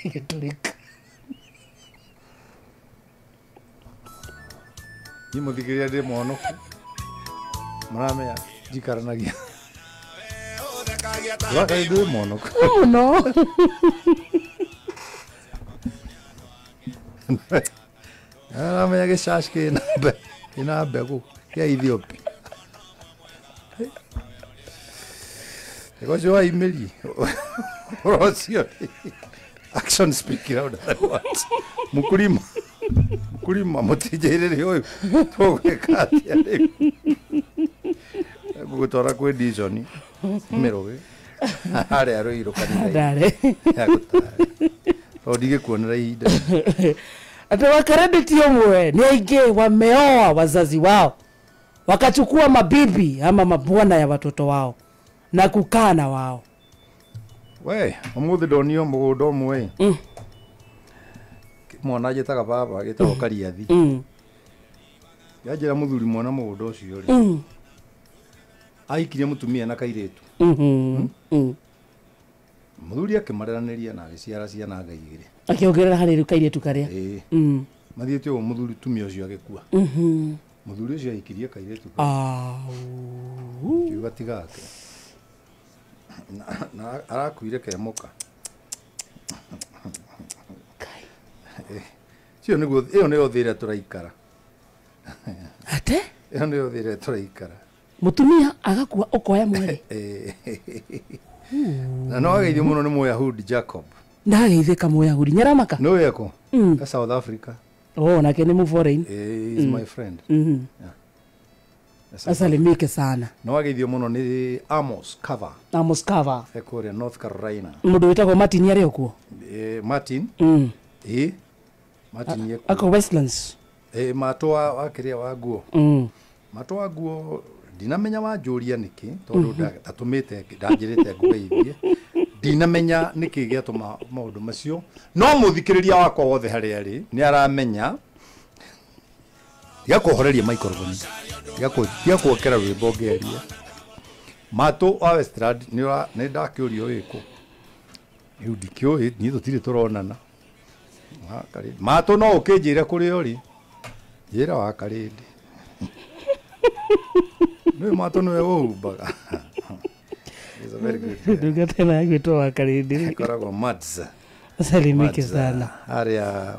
Gĩtũrĩka. Ni mũthikĩrĩria ndĩ mũhonoku. Mũramenya njikaranagia. Waka ndĩ mũhonoku. No. Mũramenya gĩcaci kĩna mbegũ kĩa Ethiopia. Because you are Emily. Action speaking out at once. Mukulima mutijere hoyo. Toke kati ale. Gutora kwe dizoni. Merowe. Are aro iro kanira. Dare. Odige kuonera ida. Ata wakarediti omwe ni aige wameoa wazazi wao. Wakachukua mabibi ama mabwana ya watoto wao na kukaa na wao. We, umuthi donio mugundo mwe. Mwana ajetaga baba agetaga Kariathi. Yajira muthuri mwana mugundo ucio ri. Aikirie mutumia na kairetu. Muthuri akimareraniria na agiciara ciana ngaigire. Akiongerera harĩ kairetu karia. Mathiĩte o muthuri tumia ucio agĩkua. Muthuri ucio aikirie kairetu. Kiuga tigake. Na arakuire kemoka. Cio nĩguo ĩyo nĩyo thĩra tũraikara. Ate? Ĩyo nĩyo thĩra tũraikara. Mutumia agakua ukoya mwere. Na no ageithio mũno nĩ Mũyahudi Jacob. Ndageithĩka Mũyahudi Nyaramaka. No yeko. South Africa. Oh, nake nĩ mu foreign. He's my friend. Asalimike sana. No ageithio mũno nĩ Amos Cover. Amos Cover. Ekore North Carolina. Mũndũ wĩtagwo Martin arĩ okuo. Martin. Martin yeko. Ako Westlands. Matwa wakiria wa nguo. Matwa wa nguo dinamenya wa njũria niki tondu ndatumite ndanjirite ngugeithie. Dinamenya niki giatuma maundu macio. No muthikiriria wakwa wothe harĩa arĩ ni aramenya. Yakuhoreria microphone. Yakuokera rwimbo ngeria. Mato wa Westland ni ndakiurio wiko. Riu ndikĩũĩ ni tutire turonana. Mato no ukinjire kuri uri. Njira wa karindi. Nĩ mato nĩwe ũhumbaga. It's a very good. Ndugatena gwĩtwo wa karindi. Koragwo Mads. Asalimike sana. Area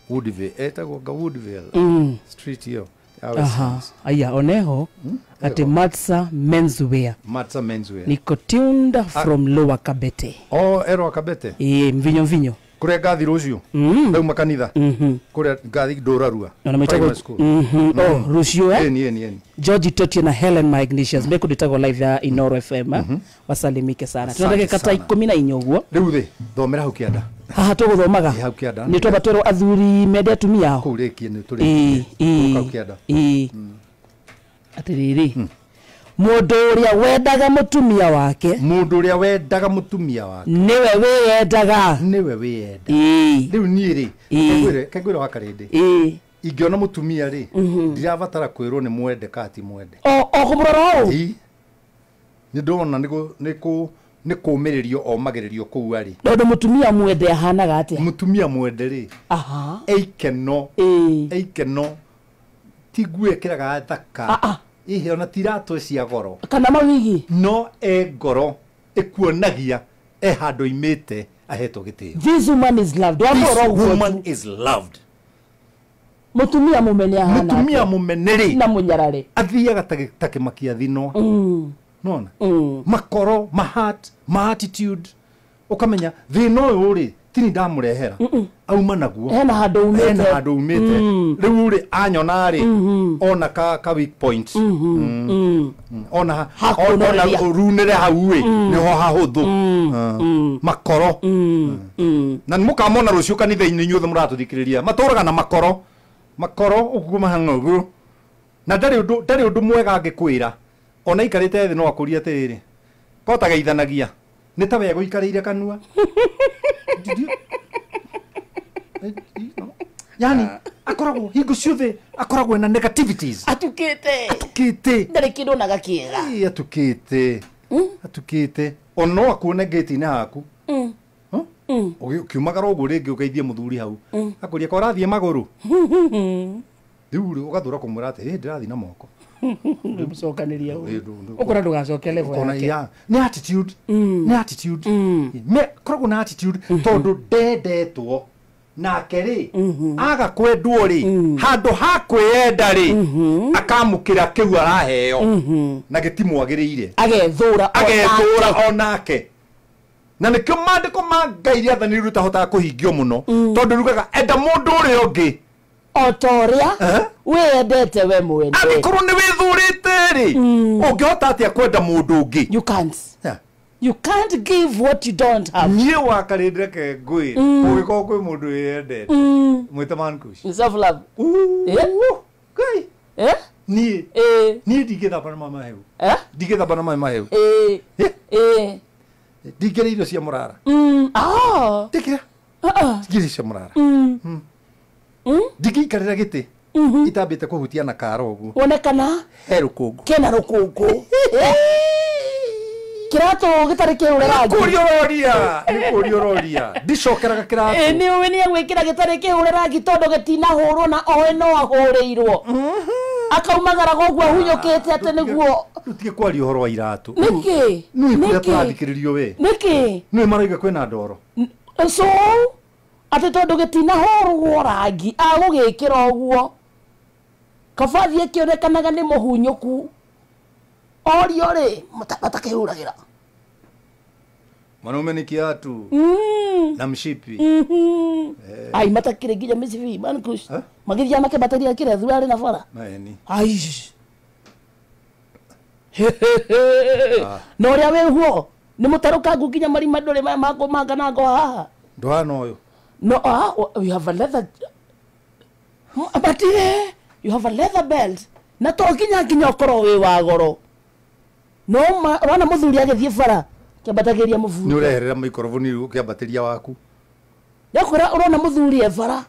Woodville. Etagwo Woodville. Street hiyo. Aha. Aya oneho ati Matsa Menswear. Matsa Menswear. Niko tuned from Lower Kabete. Oh, Lower Kabete. Mvinyo. Kuria ngathi rucio. Ndauma kanitha. Kuria ngathi Ndorarua. Na metagwo rucio Ni. George Totie na Helen Ignatius beko ditago live ya Inoro FM. Wasalimike sana. Tunataka kata 14 uguo. Riu thi thomera hau kianda. Haha tuguthomaga. Hau kianda. Ni twabatwerwo athuri mende atumia ho. Kurekie ni turi. Hau kianda. Atiriri. mundu uria wendaga mutumia wake mundu uria wendaga mutumia wake niwe wiyendaga niwe wiyenda riu nie ri kegwira wakarindi ingiona mutumia ri ndirabatara kwirwo ni mwende kati mwende o kumurora o ni ndona ni kumiririo o magiririo kuu ari ndu mutumia mwende ahanaga atia mutumia mwende ri eikeno tigwe kiraga thaka ihe ona tirato cia goro kana mawigi no ngoro ekuonagia handu imite aheto gitio. This woman is loved. This woman is loved. Mutumia mumene ahana mutumia mumeneri na munyarare athiaga takimakia thino nona makoro ma attitude ukamenya thino uyu ri tini ndamurehera auma naguo hena handu umite riu ri anyona ri ona ka weak point ona runere hau ri niho hahuthu makoro na mukamona rucio kanitha-ini nyuothe muratuthikiriria maturaga na makoro uguma hangugu na ndari undu mwega angikwira ona ikarite thi no akuria atiriri kota geithanagia ni ta wego ikarire kanua yani akoragwo hingo ciothe akoragwo na negativities atukite ndari kindu na gakiega atukite ono akuone gate-ini haku ukiumagara uguo ringi ugeithie muthuri hau akuria ko rathie maguru riu ugathura kumwira ati ndirathi na moko mucokaniria ukora ndugacoke level yake ni attitude me koragwo na attitude tondu ndendetwo nake ri aga kwendwo ri handu ha kwiyenda ri akamukira kiu araheo na gitimwagiriire agethura onake na nikio mandiko ma Ngai riathani rutahotaga kuhingio muno tondu rugaga enda mundu uri ungi otoria wendete we mwende akorwo ni withurite ri ungihota atia kwenda mundu ungi you can't give what you don't have nie wakarindire ke ngui ugiko kwi mundu wiyendete mwite man kush self love Ngai nie ndigithamba na mama heu ndigithamba na mama heu digere irio cia murara tikira digere cia murara ndigikarira giti itambite kuhutia na karo uguo wonekana herukungu kena rukungu kirato gitari kiurera kuriororia ndicokeraga kirato ni uwe gwikira gitari kiurera gitondu gitina hurwo na owe no ahuriirwo akaumagara goguo hunyukite ate niguo utige kwari uhoro wa iratu niki niki turathikiririo we niki ni maraiga kwina ndoro so ate tondu gitina hurwo rangi agugikira uguo kabathie kionekanaga ni muhunyuku orio ri matakihuragira mwanaume ni kiatu na mshipi ai matakire nginya micibi mankush magithia make bataria kire thurari na bara maeni ai no ria we huo ni mutaruka nginya marima ndore mako mangana ngo haha ndohana uyu no you have a leather batire you have a leather belt na to nginya okoro we wa goro no wana muthuri agithie bara kiambatagiria muvuto ni ureherera microphone ukiambatiria waku yakora urona muthuri e bara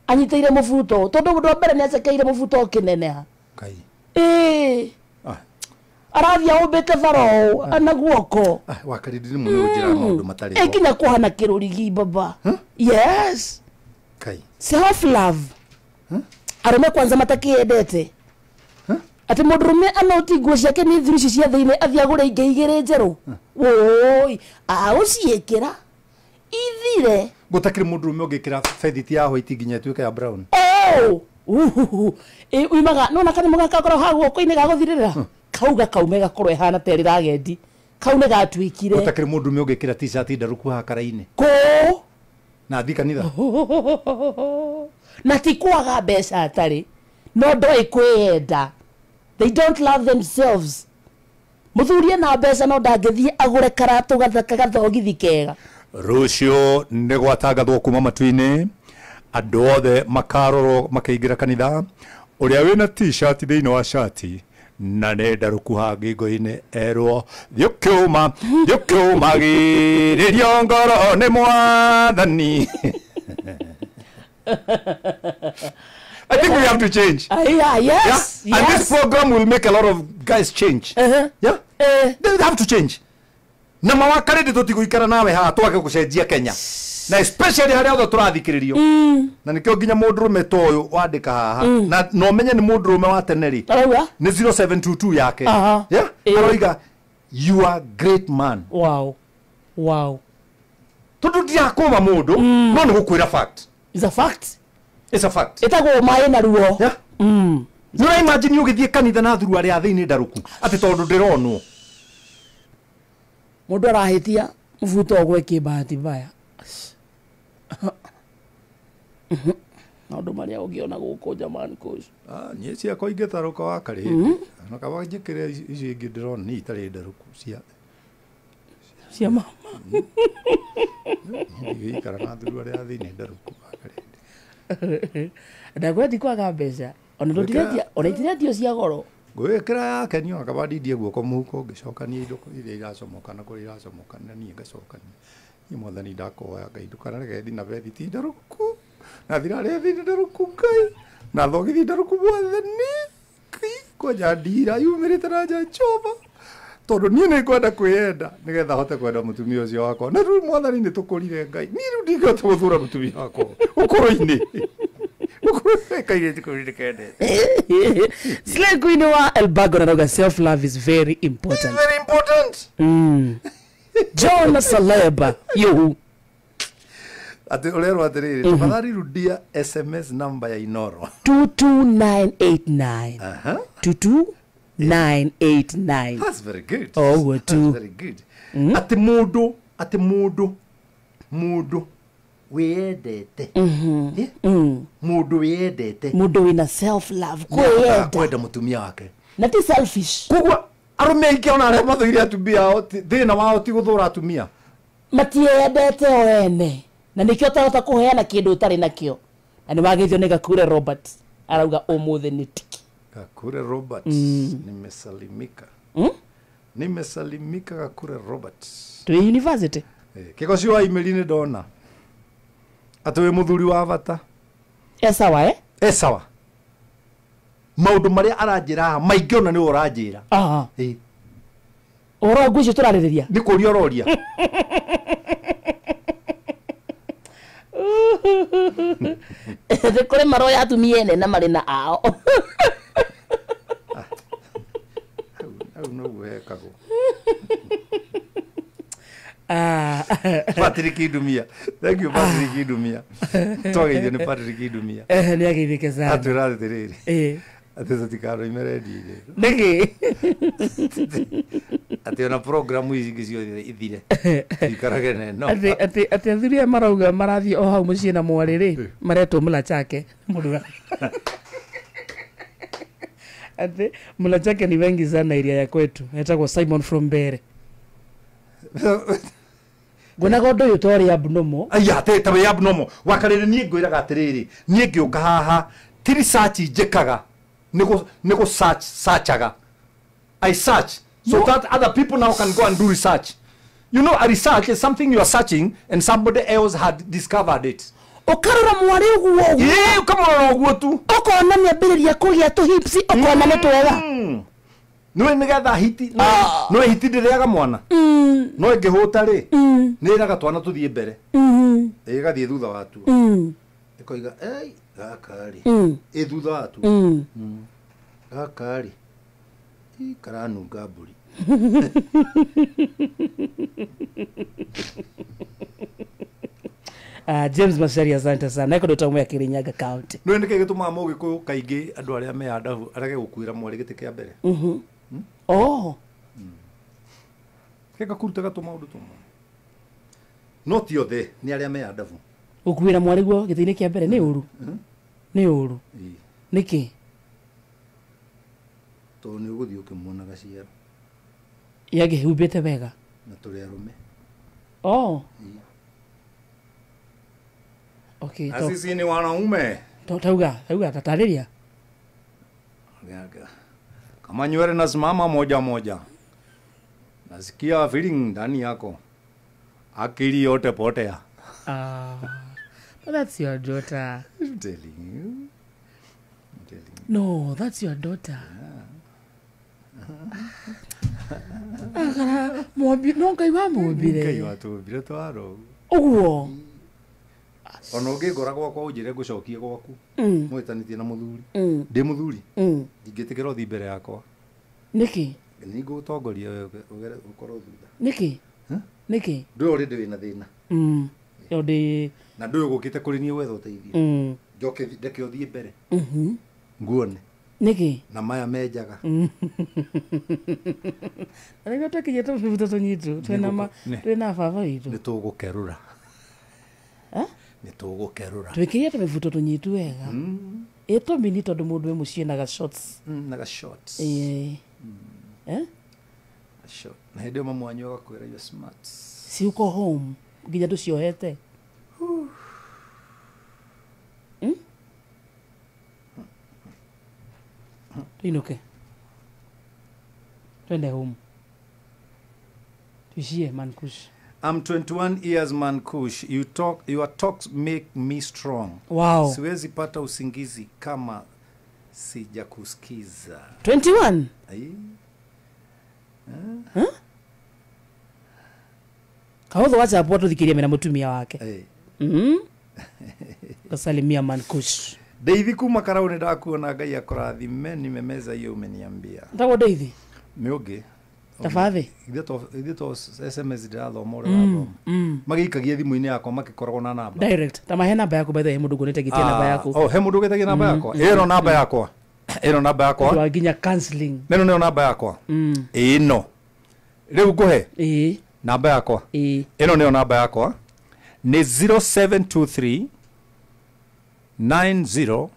anyiteire muvuto tondu mundu mbere ni acekeire muvuto kineneha kai arathia umbite baro anaguoko wakarindire muno njira maundu matari ekinya kuhana kirurigi baba yes kai self love arume kwanza matakiendete ati mundurume anoti nguo ciake ni thirici cia thiini athiagure inge igiri njeru woi uciikira ithire gutakiri mundurume ungikira fediti ya white nginya tuike ya brown uimaga nona kani mugaka korwo ha guoko-ini ga guthirira kauga kaume gakorwo ihana teri ragendi kau ni gatwikire gutakiri mundurume ungikira t-shirt ndaruku ha karaini ko na thi kanitha na tikwaga mbeca atari no ndoi kwiyenda. They don't love themselves. Muthurie na mbeca no ndangithie agure karatu gathaka gathogithi kega rucio ni gwatangathwo kuma matu-ini andu othe makarorwo makiingira kanitha uria wina t-shirt thiini wa shati na nä ndarå hangä ngo-inä erwo thiå kä magä rä rio ngoro nä mwathani. I think we have to change. Yeah, yes. Yeah? And this program will make a lot of guys change. Yeah? They have to change. Na mawakare ndi tutiguikara nawe ha twake gucenjia Kenya. Na especially haria othe turathikiririo. Na nikio nginya mundurume toyo wandika haha. Na no menye ni mundurume wa teneri. Ni 0722 yake. Yeah? Aroiga you are great man. Wow. Tundu dia kuma mundu no ni gukwira fact. It's a fact. It's a fact. Itago mai na ruo. Yeah. No imagine ugithie kanitha na thuru aria thiini ndaruku. Ati tondu ndironwo. Mundu arahitia mvuto ogwe kibahati mbaya. Maundu maria ungiona guku jamani kucu. Nye ciakwa ingitaruka wa kari. No kaba njikire icio ingi ndirona ni itari ndaruku cia mama. Ikara na thuru aria thiini ndaruku wa kari. Ndagweti kwaga mbeca ona itiretia cia goro gwikira yake ni akaba ndindie guoko muhuko ngicokania indo iria iracomokana kuri iracomokana ni ngacokania ni mwathani ndakohoya ngai ndukana reke thi na bethi ti ndaruku na thirare thi ndaruku ngai na thogithi ndaruku mwathani koja ndira yumirite na nja chova tondu nie ni kwenda kwiyenda nigetha hote kwenda mutumia ucio wakwa na riu mwathani ni tukurire ngai ni riu ndingota guthura mutumia wakwa ukoro-ini Slay Queen wa Elbago na self love is very important. It's very important. John Saleba you ati ulero atiriri tafadhali rudia SMS number ya Inoro 22989 22989. That's very good. That's very good. Ati mundu wiyendete mundu wiyendete mundu wina self love kwenda mutumia wake na ti selfish kugwa arume ingi ona aria mathuire atumia ao thina wao ti guthura atumia matiendete o ene na nikio tarota kuheana kindu utari nakio na ni magithio ni Gakure Robert arauga umuthi ni tiki Gakure Robert nimesalimika Gakure Robert to university kiko cio email ni ndona atwe muthuri wa bata esawa esawa maundu maria aranjira maingi ona ni uranjira oro ngucio turaririria ni kuria roria kuri maroya atumia ene na mari na ao au no wekago Patrick Idumia. Thank you Patrick Idumia. Togeje ni Patrick Idumia. Ni agithike sana. Aturare tiriri. Ateza tikaro imeredi. Niki. Ati ona program ici cio ithire. Ikarage no. Ati athiria marauga marathi o hau mucie na mwariri. Maretwo mula chake. Muruga. Ati mula chake ni wengi sana area ya kwetu. Etagwo Simon from Bere. Gona gondo yu tori abnomo aya te tabe abnomo wakarire nie ngwiraga atiriri nie ngiuka haha ti research njikaga niko searchaga I search so that other people now can go and do research. You know, a research is something you are searching and somebody else had discovered it. Okarora mwari uguo ukamorora uguo tu okona ni ambiriria kugia tu hipsi okona ni twega no nigetha hiti no hiti ndiriaga mwana no ingihuta ri ni iraga twana tuthie mbere igathie thutha watu ikoiga gakari thutha watu gakari karanunga mburi James Mashari asante sana eko dotamu ya Kirinyaga County no ndike gituma mo gikuyu kaingi andu aria me adabu arage gukuira mwari giti kia mbere keka kuruta gatuma undu tumo no ti othe ni aria me adabu gukuira mwari guo gitine kia mbere ni uru niki to ni uguthio kimona gaciara yage hubete wega na turi arume okay asisi ni wanaume tauga tatariria Kama nywele nasimama moja moja. Nasikia feeling ndani yako. Akili yote potea. But that's your daughter. I'm telling you. No, that's your daughter. Mobi no ngai wa mobire. Ngai wa tubire twaro. Oguo. Ona ngigora gwakwa unjire ngucokie gwaku. Mwitanitie na muthuri. Ndi muthuri. Ndingitikira uthi mbere yakwa. Niki? Ni ngutongoria ugere ukorwo thutha. Niki? Niki? Ndu already wina thina. Yodi Na ndu gukite kuri ni wetho teithie. Njoke ndeke uthie mbere. Nguone. Niki? Na maya menjaga. Ariko tukiye tuvuta tunyitu. Twena baba itu. Ni tugukerura. Ni tugukerura. Twikiye tuvuta tunyitu wega. Eto mini tondu mundu we mucie na ga shots. Na ga shots. Shot. Na hede mama wanyu agakwira you smart. Si uko home. Nginya tuciohete. Tuinuke. Twende home. Tuishie Mankush. I'm 21 years Mankush. Your talks make me strong. Wow. Siwezi pata usingizi kama sijakusikiza. 21? Kahodho wacha hapo tuthikiria mena mutumia wake. Kasalimia Mankush. Deithi kuma Karauni ndakuona Ngai akurathime nimemeza hiyo umeniambia. Ndago Deithi. Miugi. Tafathi. Idito SMS ndirathoma urathoma. Magikagia thimu-ini yakwa makikoragwo na namba. Direct. Tama he namba yaku by the way mundu gunete gitia namba yaku. Oh, he mundu getagia namba yakwa. Ero namba yakwa. Ero namba yakwa. Twaginya counseling. Neno neo namba yakwa. Ino. Riu nguhe. Namba yakwa. Ino neo namba yakwa. Ni 0723 905852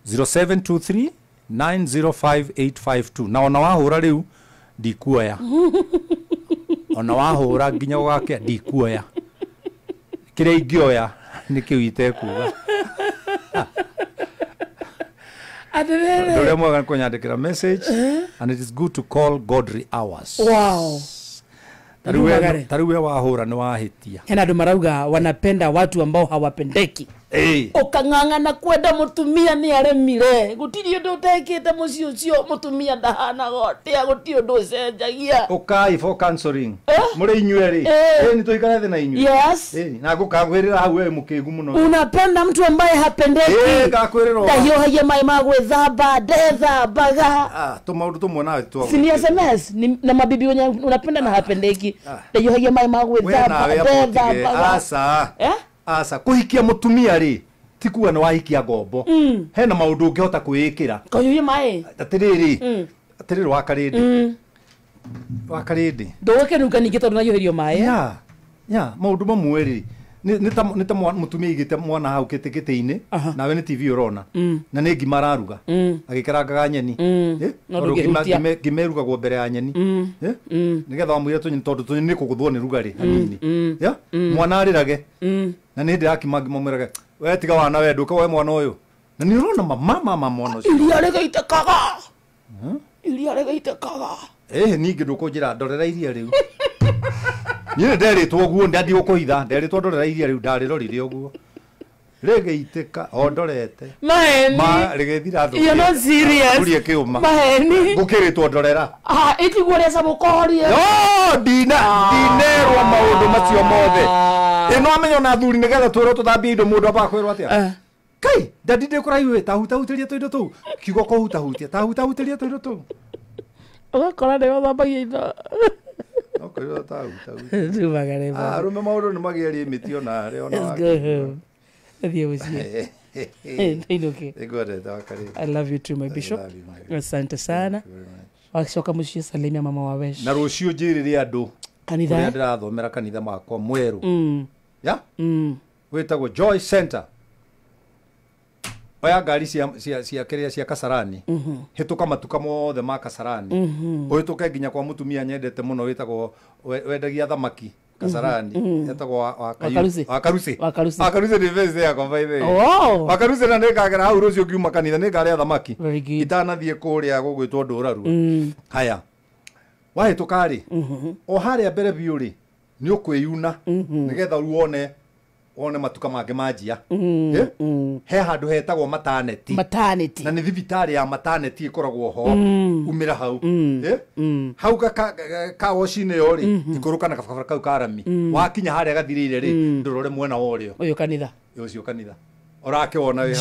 0723 905852 na ona wahura riu ndikuoya ona wahura nginya gwake ndikuoya kiria ingioya ni kiuite kuga Adelele ndore mwaga kunyandikira message and it is good to call godly hours. Wow. Tariwe wahura ni wahitia. Hena andu marauga wanapenda watu ambao hawapendeki. Ukang'ang'ana kwenda mutumia ni aremire. Gutiri undu utekite mucio ucio mutumia ndahana gote guti undu ucenjagia. Ukai for counseling. Muri inyueri. Ni tuikara thina inyueri. Yes. Na gukagwirira hau we mukigu muno. Unapenda mtu ambaye hapendeki. Gakwirira. Ndahiyo haye mai magwethamba ndethambaga. Tumaundu tumwe nawe tu. Si ni SMS na mabibi wenye unapenda na hapendeki. Ndahiyo haye mai magwethamba ndethambaga. Asa kuhikia mutumia ri tikuwa ni wahikia ngombo. Hena maundu ungihota kwikira. Koyuye mai. Atiriri. Atiriri wakarindi. Wakarindi. Ndoke nuka ningito nayoherio mai. Ya, maundu mamwe ri. Ni ta mutumia igite mwana hau kiti-ini nawe ni TV urona. Na ni ngima araruga. Agikarangaga nyeni. Ngimerugagwo mbere ya nyeni. Nigetha wamwire tunyeni tondu tunyeni ni kuguthwo ni rugari hanini. Ya, mwana arirage. Na ni ndirakima ngimamwiraga we tiga wana we nduka we mwana uyu. Na ni urona mama mwana ucio. Iria regaitekaga. Iria regaitekaga. Ningi ndukunjira ndorera iria riu. Ni nderitwo guo ndandi gukuhitha nderitwo ndorera iria riu ndarirorire uguo regeiteka ondorete ma regethira thu you're not serious urie kiuma maheni gukiritwo ndorera itiguo ria sabukorie dinerwa maundu macio mothe ino amenyo na thuri nigetha twiro tuthambie indo mundu abakwirwo atia kai ndandi ndikuraiwe tahutahutiria tuindo tu kiugo kuhutahutia tahutahutiria tuindo tu ugakora ndio thambagia indo okay tahu tumagareba arume maundu ni magieri mitio na reo na Adia usie. Ndoke. I love you too my bishop. Asante sana. Wakisoka mushie salimia mama wawesh. Na rucio njirire andu. Kanitha. Kuria ndirathomera kanitha makwa mweru. Ya? Wetagwo Joy Center. Oya ngari cia kiria cia Kasarani. Hituka matuka mothe ma Kasarani. Uhituke nginya kwa mutumia nyendete muno wetagwo wendagia thamaki. Kasarani etagwo Wakarusi. Wakarusi ni base yakwa by the way. Oh. Wakarusi na ndikagera hau rucio kiuma kanitha nikaria thamaki Very good. itanathie kuria gugwitwo nduraru haya wahituka ri o haria mbere biu ri ni ukwiyuna nigetha ruone matuka mange manjia he handu hetagwo maternity na ni thibitari ya maternity ikoragwo ho umira hau hau ka washine yo ri ikuruka na kabara kau karami wakinya haria gathirire ri ndurore mwena worio uyu kanitha orakiona we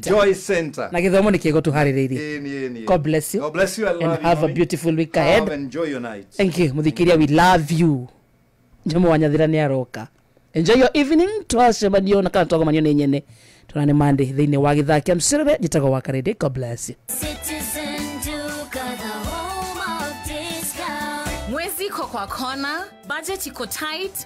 Joy Center na githomo ni kigo tuhaririirie. God bless you and have a beautiful week ahead. Enjoy your night. Thank you muthikiria, we love you. Njomo wanyathira ni aroka. Enjoy your evening. Twacemanio na kana twagomanio ni nyene tunane Monday thiini wa githaki mcirire jitago wa Karede. God bless you. Mwezi iko kwa kona, budget iko tight,